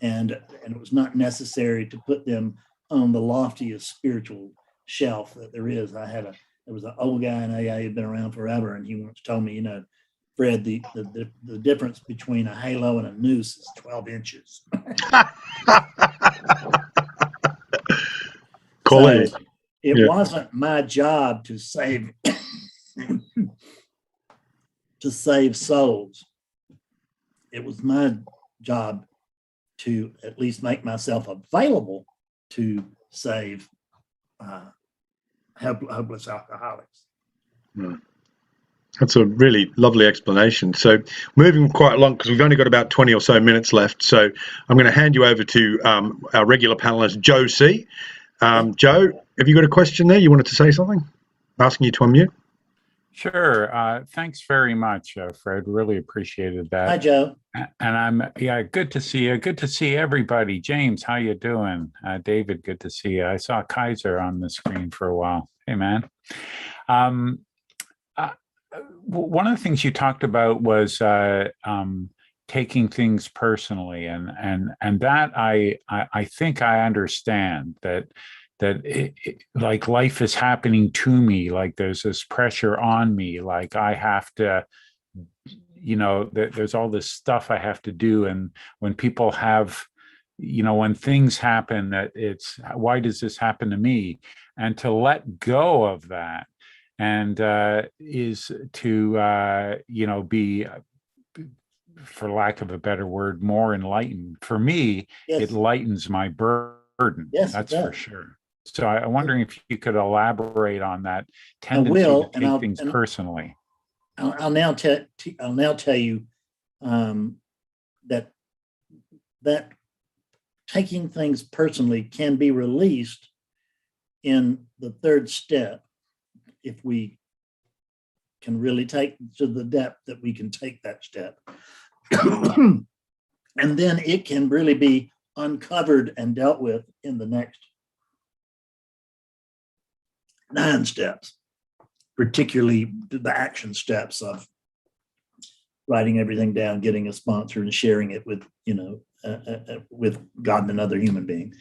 And it was not necessary to put them on the loftiest spiritual shelf that there is. There was an old guy in AA who'd been around forever, and he once told me, Fred, the difference between a halo and a noose is 12 inches. So it wasn't my job to save souls. It was my job to at least make myself available to save hopeless alcoholics. That's a really lovely explanation. So moving quite along, because we've only got about 20 or so minutes left. So I'm going to hand you over to our regular panelist, Joe C. Joe, have you got a question there? You wanted to say something? Asking you to unmute. Sure. Thanks very much, Fred. Really appreciated that. Hi, Joe. And good to see you. Good to see everybody. James, how you doing? David, good to see you. I saw Kaiser on the screen for a while. Hey, man. One of the things you talked about was taking things personally, and that I think I understand that like life is happening to me, like there's this pressure on me, like I have to, there's all this stuff I have to do, and when people have, when things happen, that it's, why does this happen to me? And to let go of that, and is to be, for lack of a better word, more enlightened. For me, yes. It lightens my burden. Yes, that's for sure. So I'm wondering if you could elaborate on that tendency to take things personally. I'll now tell you that taking things personally can be released in the third step if we can really take to the depth that we can take that step. And then it can really be uncovered and dealt with in the next 9 steps, particularly the action steps of writing everything down, getting a sponsor, and sharing it with, with God and another human being.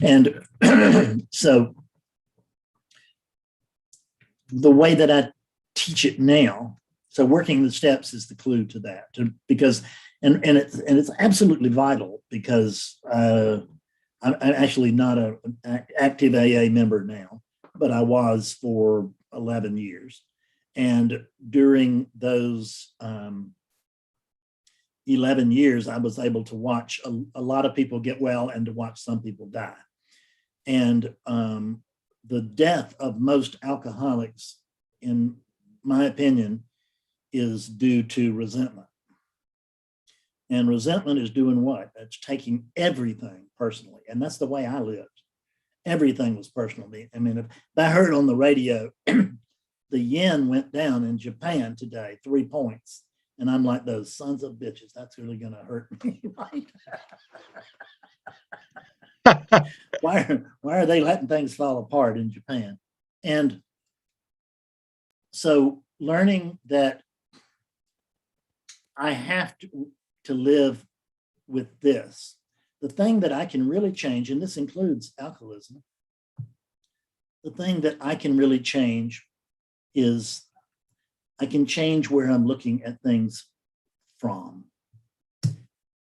And so the way that I teach it now, so working the steps is the clue to that, because it's absolutely vital, because I'm actually not an active AA member now, but I was for 11 years. And during those 11 years, I was able to watch a lot of people get well and to watch some people die. And the death of most alcoholics, in my opinion, is due to resentment. And resentment is doing what? It's taking everything personally. And that's the way I lived. Everything was personal. I mean, if I heard on the radio, the yen went down in Japan today, 3 points. And I'm like, those sons of bitches, that's really going to hurt me, right? Why are they letting things fall apart in Japan? And so learning that I have to live with this. The thing that I can really change, and this includes alcoholism, the thing that I can really change is I can change where I'm looking at things from.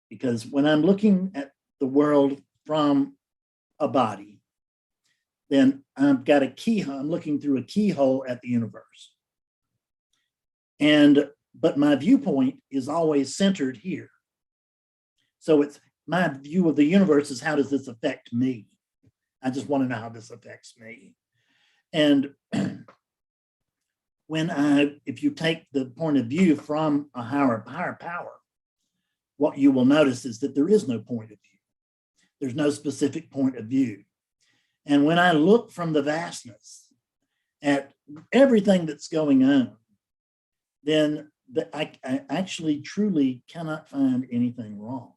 Because when I'm looking at the world from a body, then I've got a keyhole, I'm looking through a keyhole at the universe. But my viewpoint is always centered here. So it's my view of the universe is, how does this affect me? I just want to know how this affects me. And if you take the point of view from a higher power, what you will notice is that there is no point of view. There's no specific point of view. And when I look from the vastness at everything that's going on, then I actually truly cannot find anything wrong.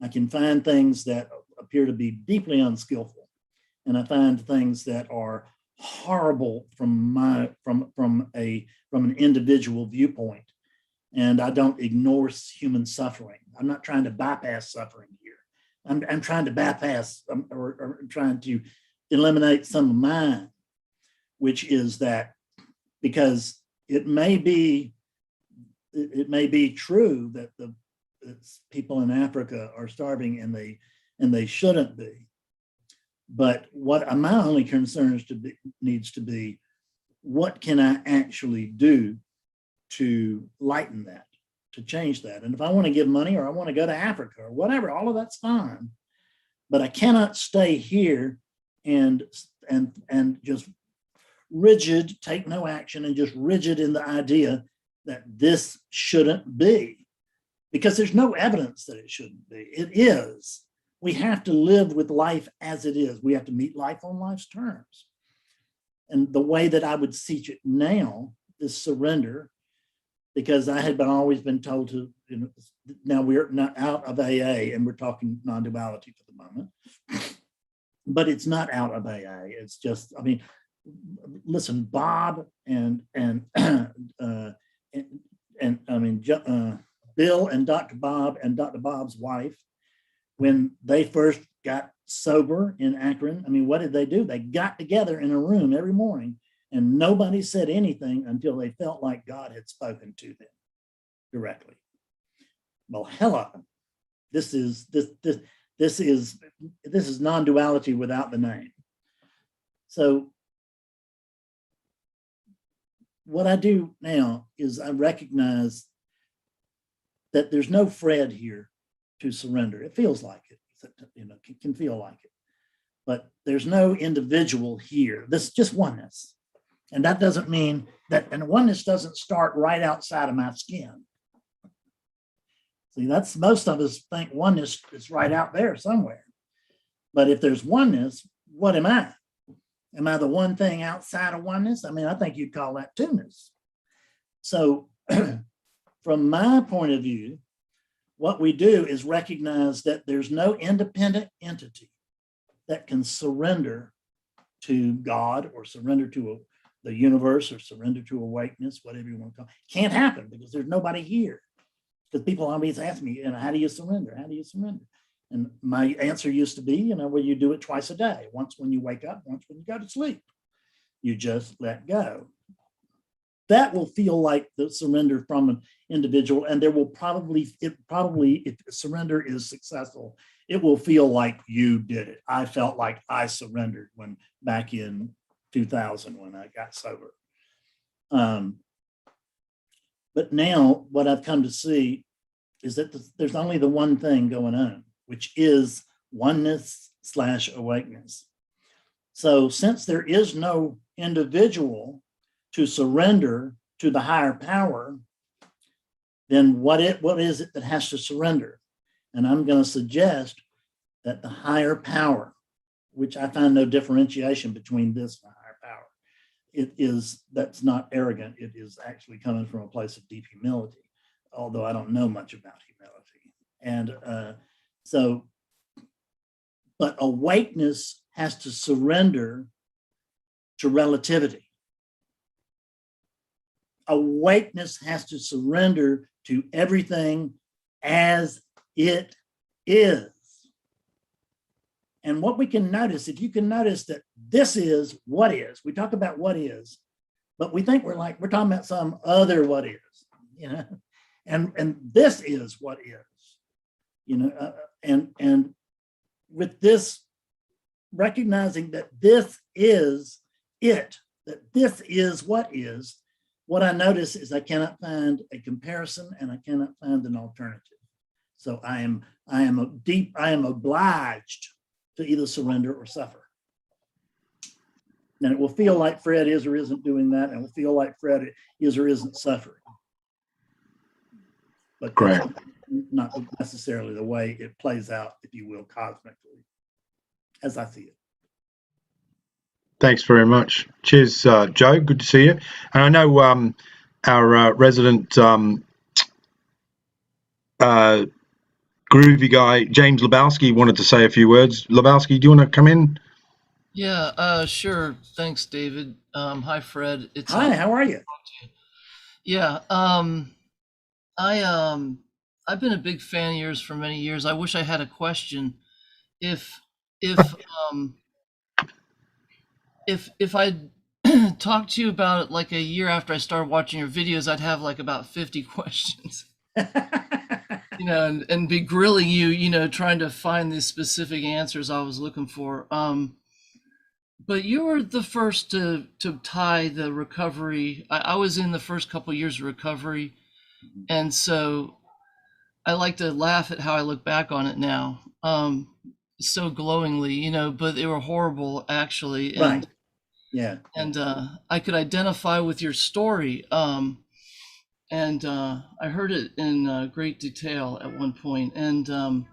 I can find things that appear to be deeply unskillful, and I find things that are horrible from an individual viewpoint. and I don't ignore human suffering. I'm not trying to bypass suffering here. I'm trying to bypass or trying to eliminate some of mine, which is that because it may be true that the people in Africa are starving and they shouldn't be. But what my only concern needs to be, what can I actually do to lighten that, to change that? And if I want to give money or I want to go to Africa or whatever, all of that's fine. But I cannot stay here and just rigid, take no action, and just rigid in the idea that this shouldn't be, because there's no evidence that it shouldn't be. It is. We have to live with life as it is. We have to meet life on life's terms. And the way that I would teach it now is surrender, because I had always been told to, now we're not out of AA and we're talking non-duality for the moment, but it's not out of AA. It's just, I mean, listen, Bob and Bill and Dr. Bob and Dr. Bob's wife, when they first got sober in Akron, I mean, what did they do? They got together in a room every morning and nobody said anything until they felt like God had spoken to them directly. Well, hello, this is non-duality without the name. So what I do now is I recognize that there's no Fred here to surrender. It feels like it, can feel like it, but there's no individual here. This is just oneness. And that doesn't mean that, and oneness doesn't start right outside of my skin. See, that's, most of us think oneness is right out there somewhere. But if there's oneness, what am I? Am I the one thing outside of oneness? I mean, I think you'd call that two-ness. So from my point of view, what we do is recognize that there's no independent entity that can surrender to God or surrender to the universe or surrender to awakeness, whatever you want to call it. Can't happen because there's nobody here. Because people always ask me, how do you surrender? How do you surrender? And my answer used to be, well, you do it twice a day. Once when you wake up, once when you go to sleep. You just let go. That will feel like the surrender from an individual, and there will probably, if surrender is successful, it will feel like you did it. I felt like I surrendered when back in 2000 when I got sober. But now what I've come to see is that there's only the one thing going on, which is oneness/awakeness. So since there is no individual to surrender to the higher power, then what is it that has to surrender? And I'm going to suggest that the higher power, which I find no differentiation between this and the higher power, that's not arrogant. It is actually coming from a place of deep humility, although I don't know much about humility. And but awakeness has to surrender to relativity. Awakeness has to surrender to everything as it is. And what we can notice, if you can notice that this is what is, we talk about what is, but we think we're talking about some other what is, and this is what is, and with this, recognizing that this is it, that this is what is, what I notice is I cannot find a comparison and I cannot find an alternative. So I am obliged to either surrender or suffer. And it will feel like Fred is or isn't doing that, and it will feel like Fred is or isn't suffering. But that's not necessarily the way it plays out, if you will, cosmically, as I see it. Thanks very much. Cheers, Joe. Good to see you. And I know our resident groovy guy, James Lebowski, wanted to say a few words. Lebowski, do you want to come in? Yeah, sure. Thanks, David. Hi, Fred. Hi, how are you? Yeah. I've been a big fan of yours for many years. I wish I had a question. If I'd talked to you about it like a year after I started watching your videos, I'd have like about 50 questions. And be grilling you, trying to find the specific answers I was looking for. But you were the first to tie the recovery. I was in the first couple of years of recovery, and so I like to laugh at how I look back on it now, so glowingly, but they were horrible actually. And, right. Yeah. And I could identify with your story. And I heard it in great detail at one point, and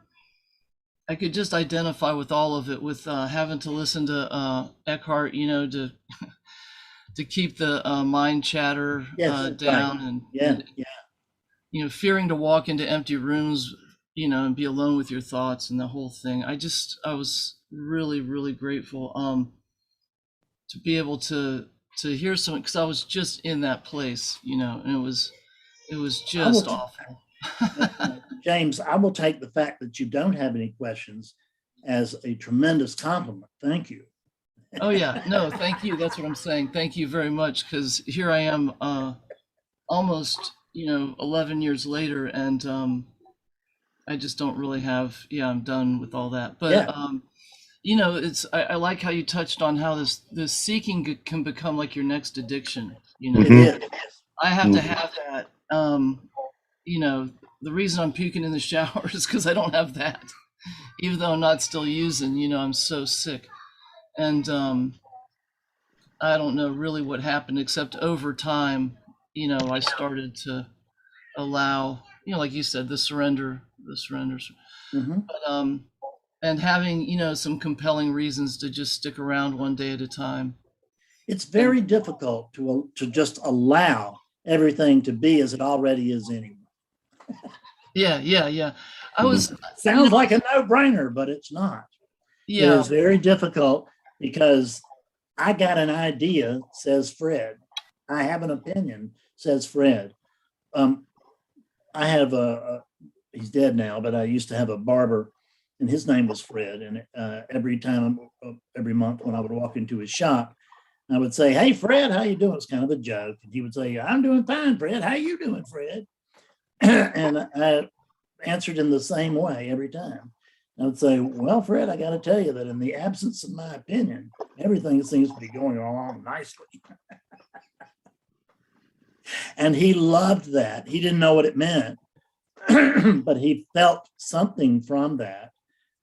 I could just identify with all of it, with having to listen to Eckhart, to to keep the mind chatter down, right. and fearing to walk into empty rooms, and be alone with your thoughts and the whole thing. I was really, really grateful to be able to hear something, because I was just in that place, and it was just awful. James, I will take the fact that you don't have any questions as a tremendous compliment. Thank you. Oh yeah, no, thank you. That's what I'm saying. Thank you very much, because here I am, almost 11 years later, and I just don't really have. Yeah, I'm done with all that. But it's I like how you touched on how this seeking can become like your next addiction. It is. I have to have that. The reason I'm puking in the shower is because I don't have that, even though I'm not still using. I'm so sick, and I don't know really what happened, except over time, I started to allow, like you said, the surrender. Mm-hmm. But and having some compelling reasons to just stick around one day at a time. It's very difficult to just allow everything to be as it already is anyway. Yeah. Sounds like a no-brainer, but it's not. Yeah. It is very difficult because I got an idea, says Fred. I have an opinion, says Fred. I have he's dead now, but I used to have a barber, and his name was Fred. And every month when I would walk into his shop, I would say, "Hey, Fred, how you doing?" It's kind of a joke. And he would say, "I'm doing fine, Fred. How you doing, Fred?" And I answered in the same way every time. I would say, "Well, Fred, I got to tell you that in the absence of my opinion, everything seems to be going along nicely." And he loved that. He didn't know what it meant, but he felt something from that,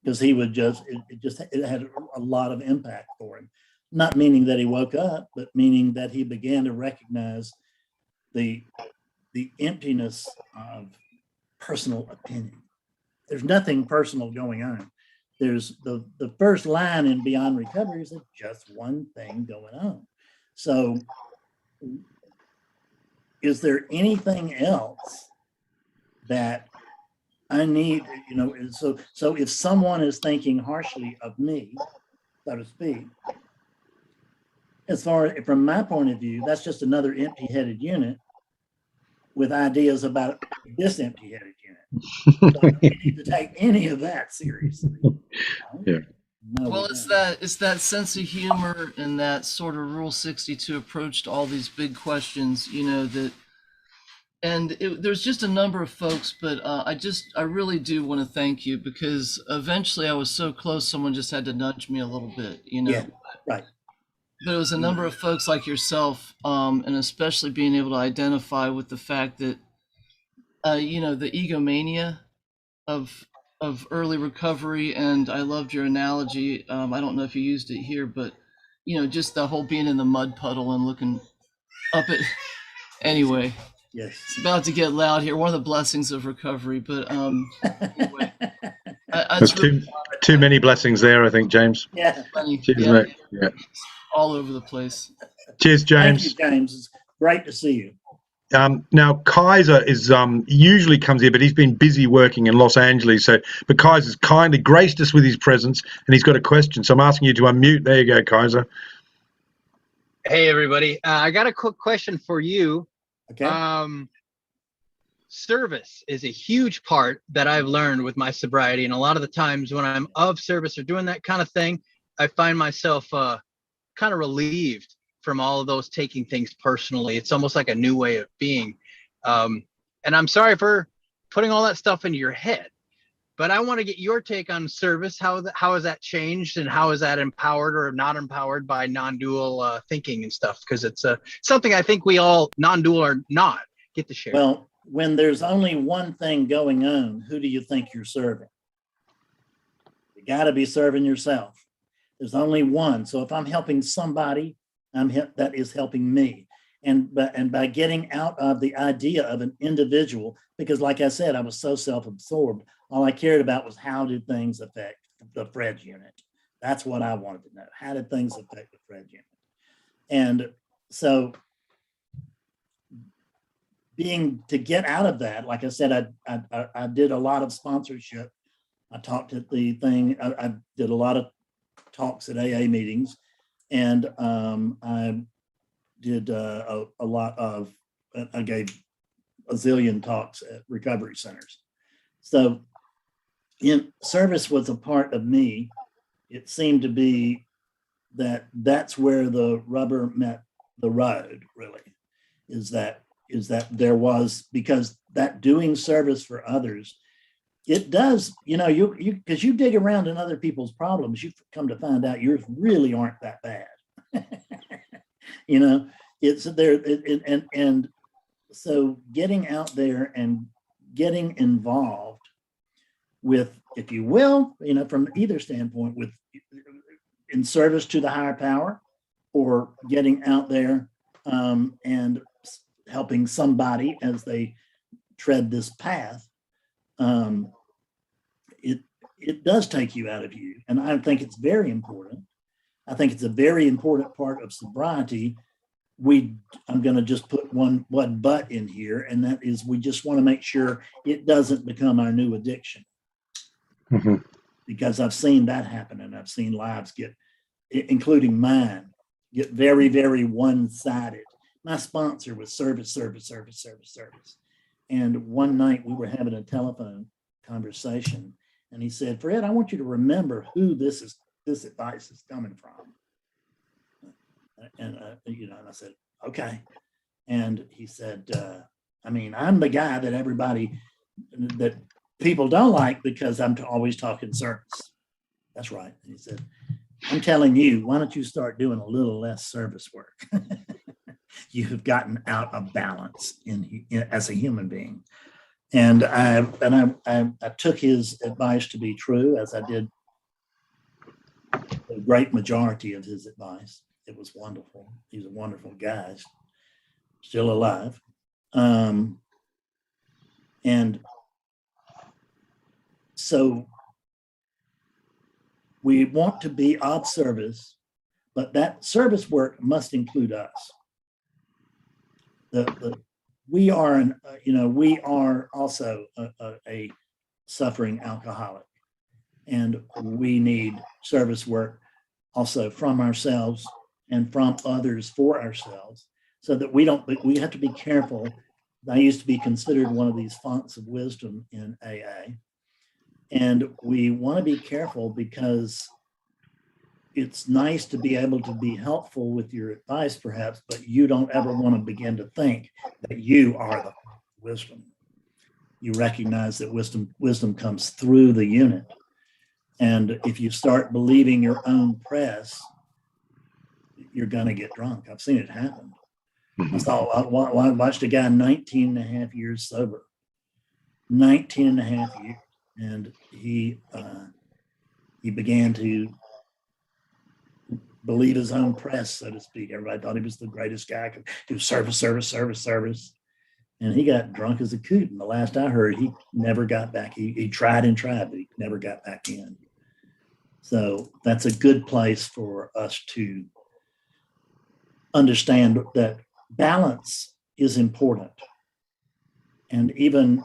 because he would it had a lot of impact for him. Not meaning that he woke up, but meaning that he began to recognize the emptiness of personal opinion. There's nothing personal going on. There's the first line in Beyond Recovery is just one thing going on. So is there anything else that I need, so if someone is thinking harshly of me, so to speak, as far as from my point of view, that's just another empty-headed unit with ideas about this empty-headed unit. So we need to take any of that seriously. Yeah. No, well, it's that sense of humor and that sort of Rule 62 approach to all these big questions, there's just a number of folks, but I really do want to thank you, because eventually I was so close, someone just had to nudge me a little bit, Yeah, right. But it was a number of folks like yourself, and especially being able to identify with the fact that, the egomania of early recovery. And I loved your analogy. I don't know if you used it here, but, just the whole being in the mud puddle and looking up at, anyway. Yes. It's about to get loud here. One of the blessings of recovery, but anyway. There's too many blessings there, I think, James. Yeah. Cheers, mate. Yeah. All over the place. Cheers, James. Thank you, James. It's great to see you. Now Kaiser is usually comes here, but he's been busy working in Los Angeles. But Kaiser's kindly graced us with his presence, and he's got a question. So I'm asking you to unmute. There you go, Kaiser. Hey, everybody. I got a quick question for you. Okay. service is a huge part that I've learned with my sobriety. And a lot of the times when I'm of service or doing that kind of thing, I find myself kind of relieved from all of those taking things personally. It's almost like a new way of being. And I'm sorry for putting all that stuff into your head, but I want to get your take on service. How has that changed, and how is that empowered or not empowered by non-dual thinking and stuff? Because it's something I think we all, non-dual or not, get to share. Well, when there's only one thing going on, who do you think you're serving? You got to be serving yourself. There's only one. So if I'm helping somebody, that is helping me. And by getting out of the idea of an individual, because like I said, I was so self-absorbed, all I cared about was how did things affect the Fred unit. That's what I wanted to know. How did things affect the Fred unit? And so to get out of that, like I said, I did a lot of sponsorship. I talked at the thing. I did a lot of talks at AA meetings, and I did a lot of, I gave a zillion talks at recovery centers. So service was a part of me. It seemed to be that's where the rubber met the road, really, is that there was, because that doing service for others, it does, you because you dig around in other people's problems, you come to find out yours really aren't that bad. It's there. And so getting out there and getting involved with, if you will, from either standpoint, with in service to the higher power, or getting out there and helping somebody as they tread this path, it does take you out of you. And I think it's very important. I think it's a very important part of sobriety. I'm going to just put one but in here, and that is we just want to make sure it doesn't become our new addiction. Mm-hmm. Because I've seen that happen, and I've seen lives including mine, get very, very one-sided. My sponsor was service. And one night we were having a telephone conversation, and he said, "Fred, I want you to remember who this advice is coming from." And and I said, "Okay." And he said, "I'm the guy that people don't like because I'm always talking service." That's right. And he said, "I'm telling you, why don't you start doing a little less service work?" You have gotten out of balance as a human being. And I took his advice to be true, as I did the great majority of his advice. It was wonderful. He's a wonderful guy, still alive. And so we want to be of service, but that service work must include us. We are also a suffering alcoholic, and we need service work also from ourselves and from others for ourselves, so that we have to be careful. I used to be considered one of these fonts of wisdom in AA, and we want to be careful because it's nice to be able to be helpful with your advice, perhaps, but you don't ever want to begin to think that you are the wisdom. You recognize that wisdom comes through the unit. And if you start believing your own press, you're going to get drunk. I've seen it happen. I watched a guy 19 and a half years sober, 19 and a half years. And he began to believe his own press, so to speak. Everybody thought he was the greatest guy, could do service. And he got drunk as a coot. And the last I heard, he never got back. He tried, but he never got back in. So that's a good place for us to understand that balance is important. And even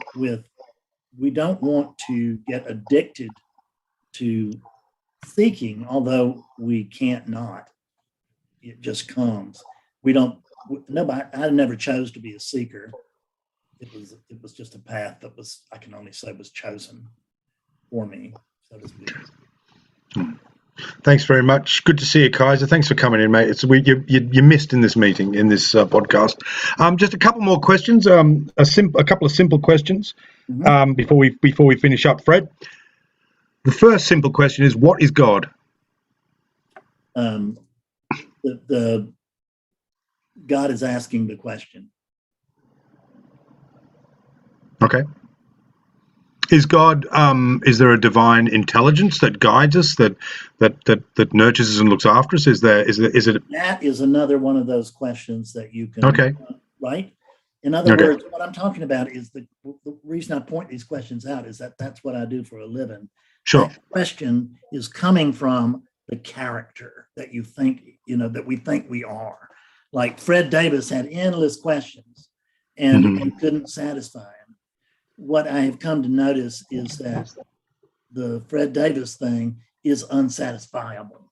we don't want to get addicted to seeking, although we can't not. It just comes. I never chose to be a seeker. it was just a path that was, I can only say, was chosen for me, so to speak. Thanks very much. Good to see you, Kaiser. Thanks for coming in, mate. You missed in this meeting, in this podcast. Just a couple more questions. A couple of simple questions before we finish up, Fred. The first simple question is, what is God? The God is asking the question. Okay. Is God? Is there a divine intelligence that guides us, that nurtures us and looks after us? Is it? That is another one of those questions that you can. Okay. Right. In other words, what I'm talking about is the reason I point these questions out is that that's what I do for a living. Sure. That question is coming from the character that you think, that we think we are. Like Fred Davis had endless questions and you couldn't satisfy him. What I have come to notice is that the Fred Davis thing is unsatisfiable.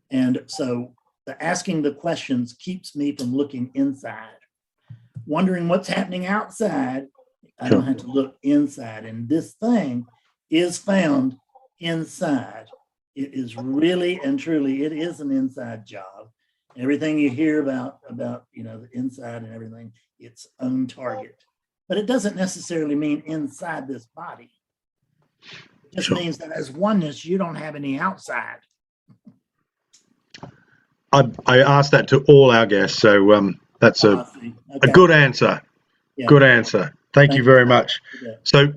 And so the asking the questions keeps me from looking inside. Wondering what's happening outside, I don't have to look inside. And this thing is found inside. It is really and truly, it is an inside job. Everything you hear about the inside and everything, it's on target. But it doesn't necessarily mean inside this body. It just means that as oneness, you don't have any outside. I asked that to all our guests, so that's a good answer. Yeah. Good answer. Thank you very much. Yeah. So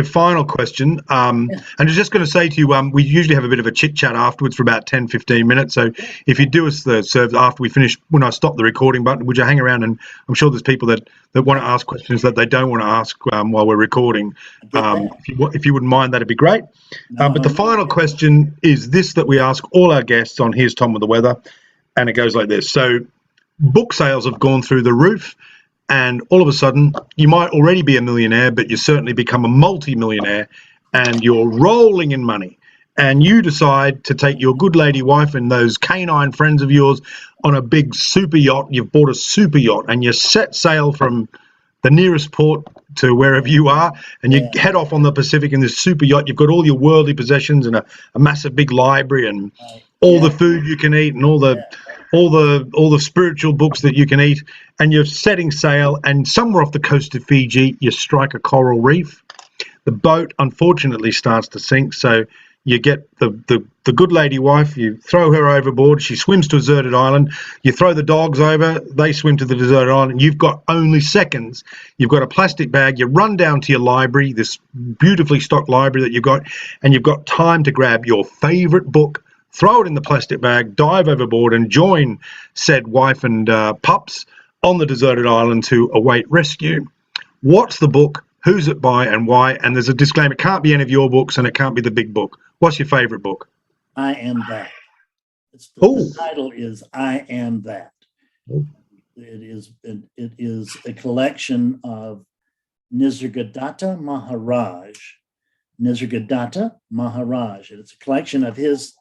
final question, and I was just going to say to you, we usually have a bit of a chit chat afterwards for about 10-15 minutes. So if you do us the service after we finish, when I stop the recording button, would you hang around? And I'm sure there's people that want to ask questions that they don't want to ask while we're recording. If you wouldn't mind, that'd be great. But the final question is this, that we ask all our guests on Here's Tom with the Weather, and it goes like this. So book sales have gone through the roof. And all of a sudden, you might already be a millionaire, but you certainly become a multi-millionaire and you're rolling in money. And you decide to take your good lady wife and those canine friends of yours on a big super yacht. You've bought a super yacht and you set sail from the nearest port to wherever you are, and you head off on the Pacific in this super yacht. You've got all your worldly possessions and a massive big library and all the food you can eat and all the spiritual books that you can eat, and you're setting sail, and somewhere off the coast of Fiji you strike a coral reef. The boat unfortunately starts to sink, so you get the good lady wife, you throw her overboard, she swims to a deserted island, you throw the dogs over, they swim to the deserted island, you've got only seconds, you've got a plastic bag, you run down to your library, this beautifully stocked library that you've got, and you've got time to grab your favorite book, throw it in the plastic bag, dive overboard and join said wife and pups on the deserted island to await rescue. What's the book? Who's it by and why? And there's a disclaimer, it can't be any of your books and it can't be the big book. What's your favorite book? I Am That. The title is I Am That. It is a collection of Nisargadatta Maharaj. Nisargadatta Maharaj. And it's a collection of his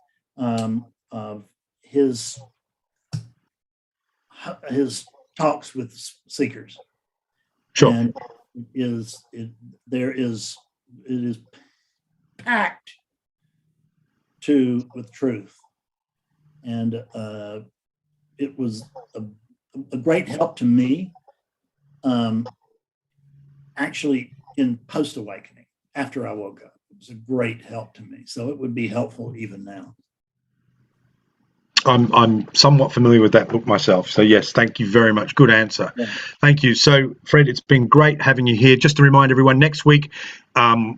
talks with seekers. Sure. And it is packed with truth, and it was a great help to me, actually in post-awakening after I woke up. It was a great help to me, so it would be helpful even now. I'm somewhat familiar with that book myself. So yes, thank you very much. Good answer. Yeah. Thank you. So Fred, it's been great having you here. Just to remind everyone, next week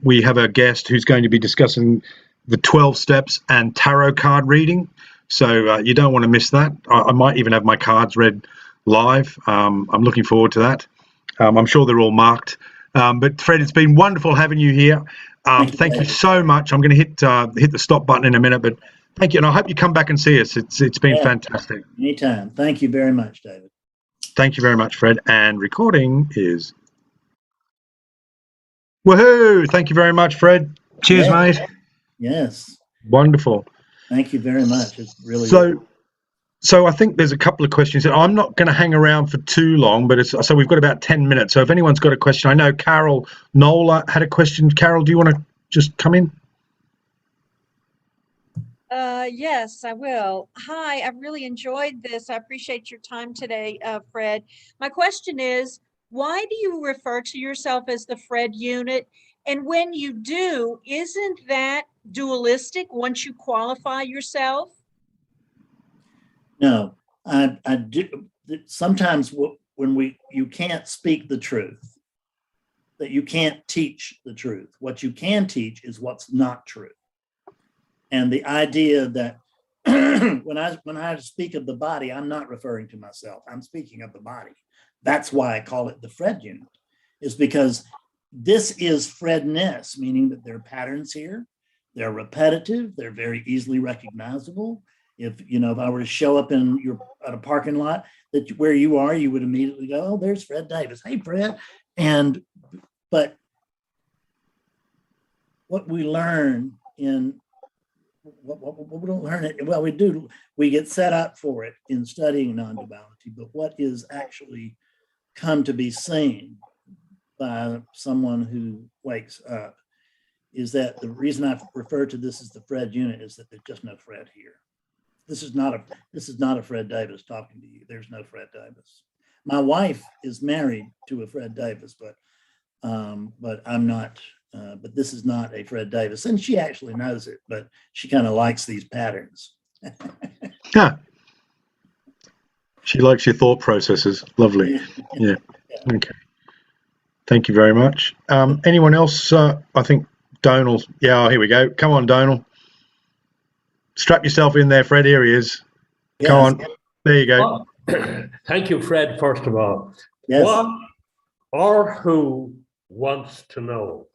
we have a guest who's going to be discussing the 12 steps and tarot card reading. So you don't want to miss that. I might even have my cards read live. I'm looking forward to that. I'm sure they're all marked. But Fred, it's been wonderful having you here. Thank you so much. I'm going to hit the stop button in a minute, but thank you, and I hope you come back and see us. It's been fantastic. Anytime. Thank you very much, David. Thank you very much, Fred. And recording is... Woohoo! Thank you very much, Fred. Cheers, mate. Yes. Wonderful. Thank you very much. It's really... So, So I think there's a couple of questions. I'm not going to hang around for too long, but so we've got about 10 minutes. So if anyone's got a question, I know Carol Nola had a question. Carol, do you want to just come in? Yes, I will. Hi, I've really enjoyed this. I appreciate your time today, Fred. My question is, why do you refer to yourself as the Fred unit? And when you do, isn't that dualistic once you qualify yourself? No, I do. Sometimes when you can't speak the truth, that you can't teach the truth. What you can teach is what's not true. And the idea that when I speak of the body, I'm not referring to myself. I'm speaking of the body. That's why I call it the Fred unit, is because this is Fredness, meaning that there are patterns here. They're repetitive. They're very easily recognizable. If I were to show up at a parking lot where you are, you would immediately go, "Oh, there's Fred Davis. Hey, Fred." But what we learn we don't learn it. Well, we do. We get set up for it in studying non-duality. But what is actually come to be seen by someone who wakes up is that the reason I refer to this as the Fred unit is that there's just no Fred here. This is not a Fred Davis talking to you. There's no Fred Davis. My wife is married to a Fred Davis, but I'm not. But this is not a Fred Davis, and she actually knows it. But she kind of likes these patterns. Yeah. She likes your thought processes. Lovely. Yeah. Okay. Thank you very much. Anyone else? I think Donal. Yeah, here we go. Come on, Donal. Strap yourself in there, Fred. Here he is. Yes. Come on. There you go. Well, thank you, Fred, first of all. Yes. What or who wants to know?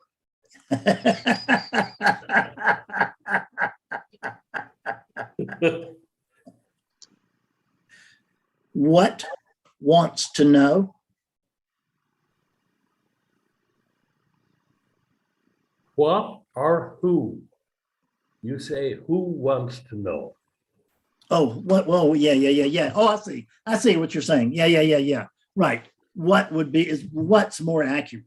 What wants to know? What or who? You say who wants to know? Oh, what? Whoa, yeah. Oh, I see what you're saying. Yeah. Right. What would be is what's more accurate?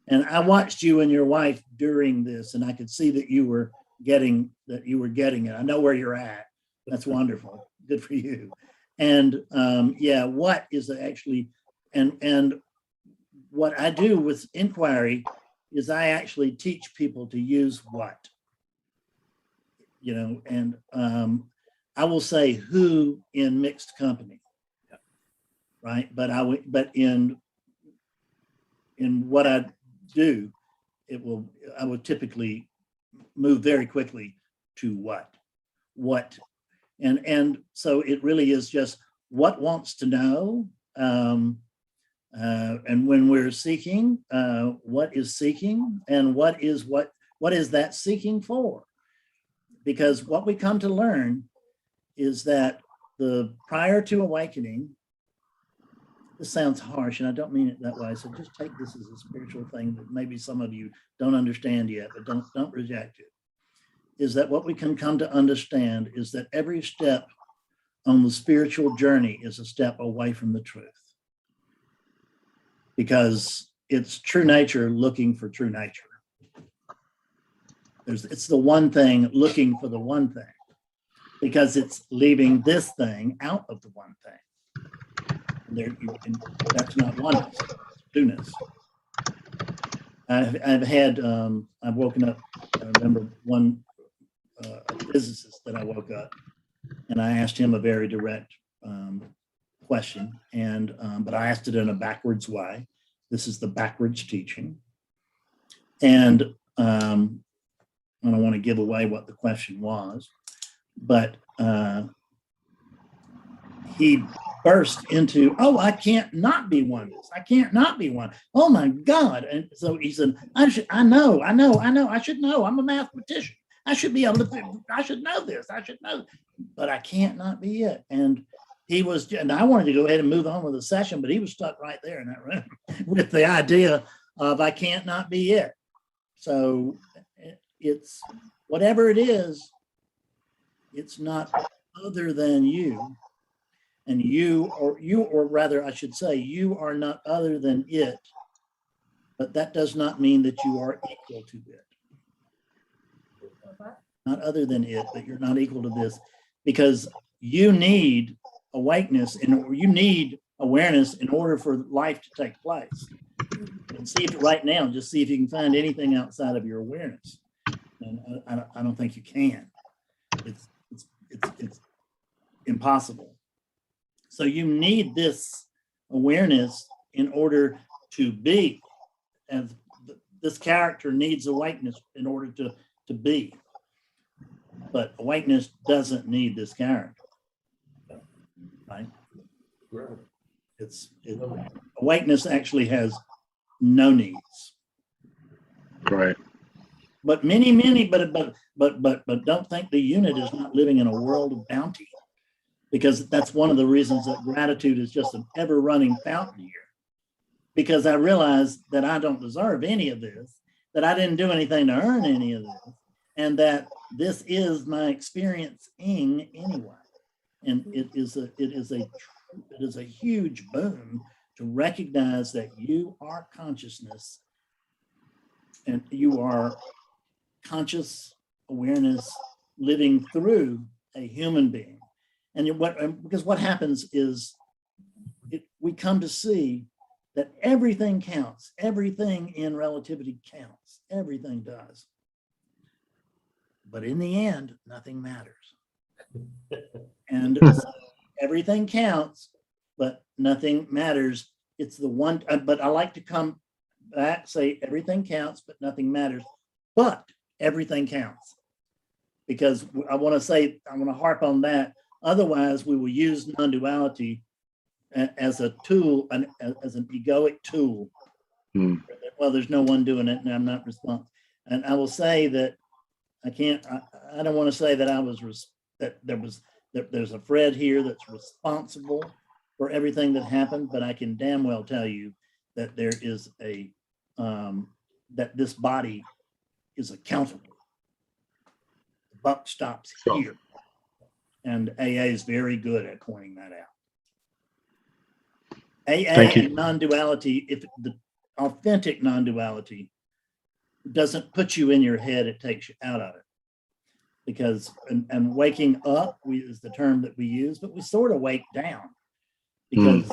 And I watched you and your wife during this, and I could see that you were getting it. I know where you're at. That's wonderful. Good for you. And what is actually, and what I do with inquiry is I actually teach people to use what, and I will say who in mixed company, right? But but in what I do, I would typically move very quickly to what, and so it really is just what wants to know, and when we're seeking, what is seeking, and what is that seeking for? Because what we come to learn is that the prior to awakening, this sounds harsh, and I don't mean it that way. So just take this as a spiritual thing that maybe some of you don't understand yet, but don't reject it. Is that what we can come to understand is that every step on the spiritual journey is a step away from the truth. Because it's true nature looking for true nature. It's the one thing looking for the one thing. Because it's leaving this thing out of the one thing. That's not oneness, it's two-ness. I've woken up, I remember one physicist that I woke up, and I asked him a very direct question, but I asked it in a backwards way. This is the backwards teaching. And I don't want to give away what the question was, but he burst into, "Oh, I can't not be oneness. I can't not be one. Oh my God." And so he said, I should know. I'm a mathematician. I should be able to, I should know this. I should know, but I can't not be it. And I wanted to go ahead and move on with the session, but he was stuck right there in that room with the idea of I can't not be it. So it's whatever it is, it's not other than you. And or rather, I should say, you are not other than it, but that does not mean that you are equal to it. Not other than it, but you're not equal to this, because you need awakeness and you need awareness in order for life to take place. And see if right now, just see if you can find anything outside of your awareness. And I don't think you can. It's impossible. So you need this awareness in order to be, and this character needs awakeness in order to be. But awakeness doesn't need this character, right? Awakeness actually has no needs. Great. But but don't think the unit is not living in a world of bounty, because that's one of the reasons that gratitude is just an ever-running fountain here. Because I realize that I don't deserve any of this, that I didn't do anything to earn any of this, and that this is my experiencing anyway. And it is a huge boon to recognize that you are consciousness, and you are conscious awareness living through a human being. And because what happens is we come to see that everything counts, everything in relativity counts, everything does. But in the end, nothing matters. And so everything counts, but nothing matters. It's the one, but I like to come back, say everything counts, but nothing matters. But everything counts. Because I want to harp on that. Otherwise, we will use non-duality as a tool, as an egoic tool. Well, there's no one doing it, and I'm not responsible. And I will say that I don't want to say that there's a Fred here that's responsible for everything that happened, but I can damn well tell you that there is that this body is accountable. The buck stops here. And AA is very good at pointing that out. AA and non-duality, if the authentic non-duality doesn't put you in your head, it takes you out of it. Because, and waking up is the term that we use, but we sort of wake down, because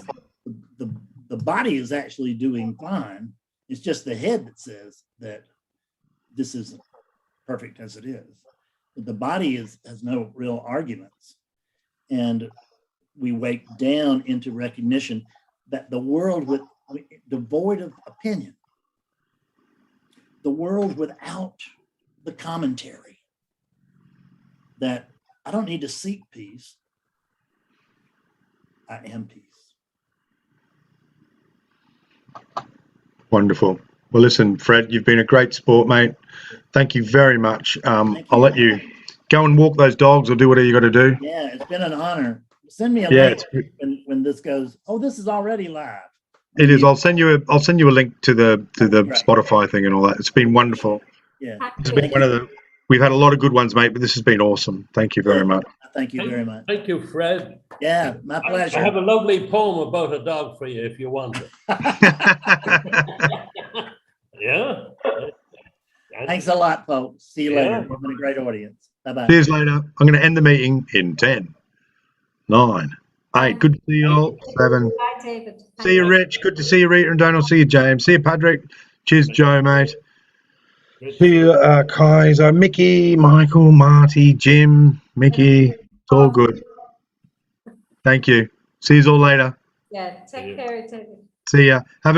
the body is actually doing fine. It's just the head that says that this isn't perfect as it is. But the body has no real arguments. And we wake down into recognition that the world devoid of opinion, the world without the commentary, that I don't need to seek peace, I am peace. Wonderful. Well, listen, Fred, you've been a great sport, mate. Thank you very much. I'll let you go and walk those dogs or do whatever you got to do. Yeah, it's been an honor. Send me a link when this goes. Oh, this is already live. It is. I'll send you a link to the Spotify thing and all that. It's been wonderful. Yeah, it's been one of the. We've had a lot of good ones, mate, but this has been awesome. Thank you very much. Thank you very much. Thank you, Fred. Yeah, my pleasure. I have a lovely poem about a dog for you if you want it. Yeah. Thanks a lot, folks. See you later. You've been a great audience. Bye-bye. Cheers later. I'm going to end the meeting in 10, 9, 8. Good to see you all. 7. Bye, David. See you, Rich. Good to see you, Rita and Donald. See you, James. See you, Patrick. Cheers, Joe, mate. See you, Kaiser, Mickey, Michael, Marty, Jim, Mickey. It's all good. Thank you. See you all later. Yeah, take care, David. See ya. Have a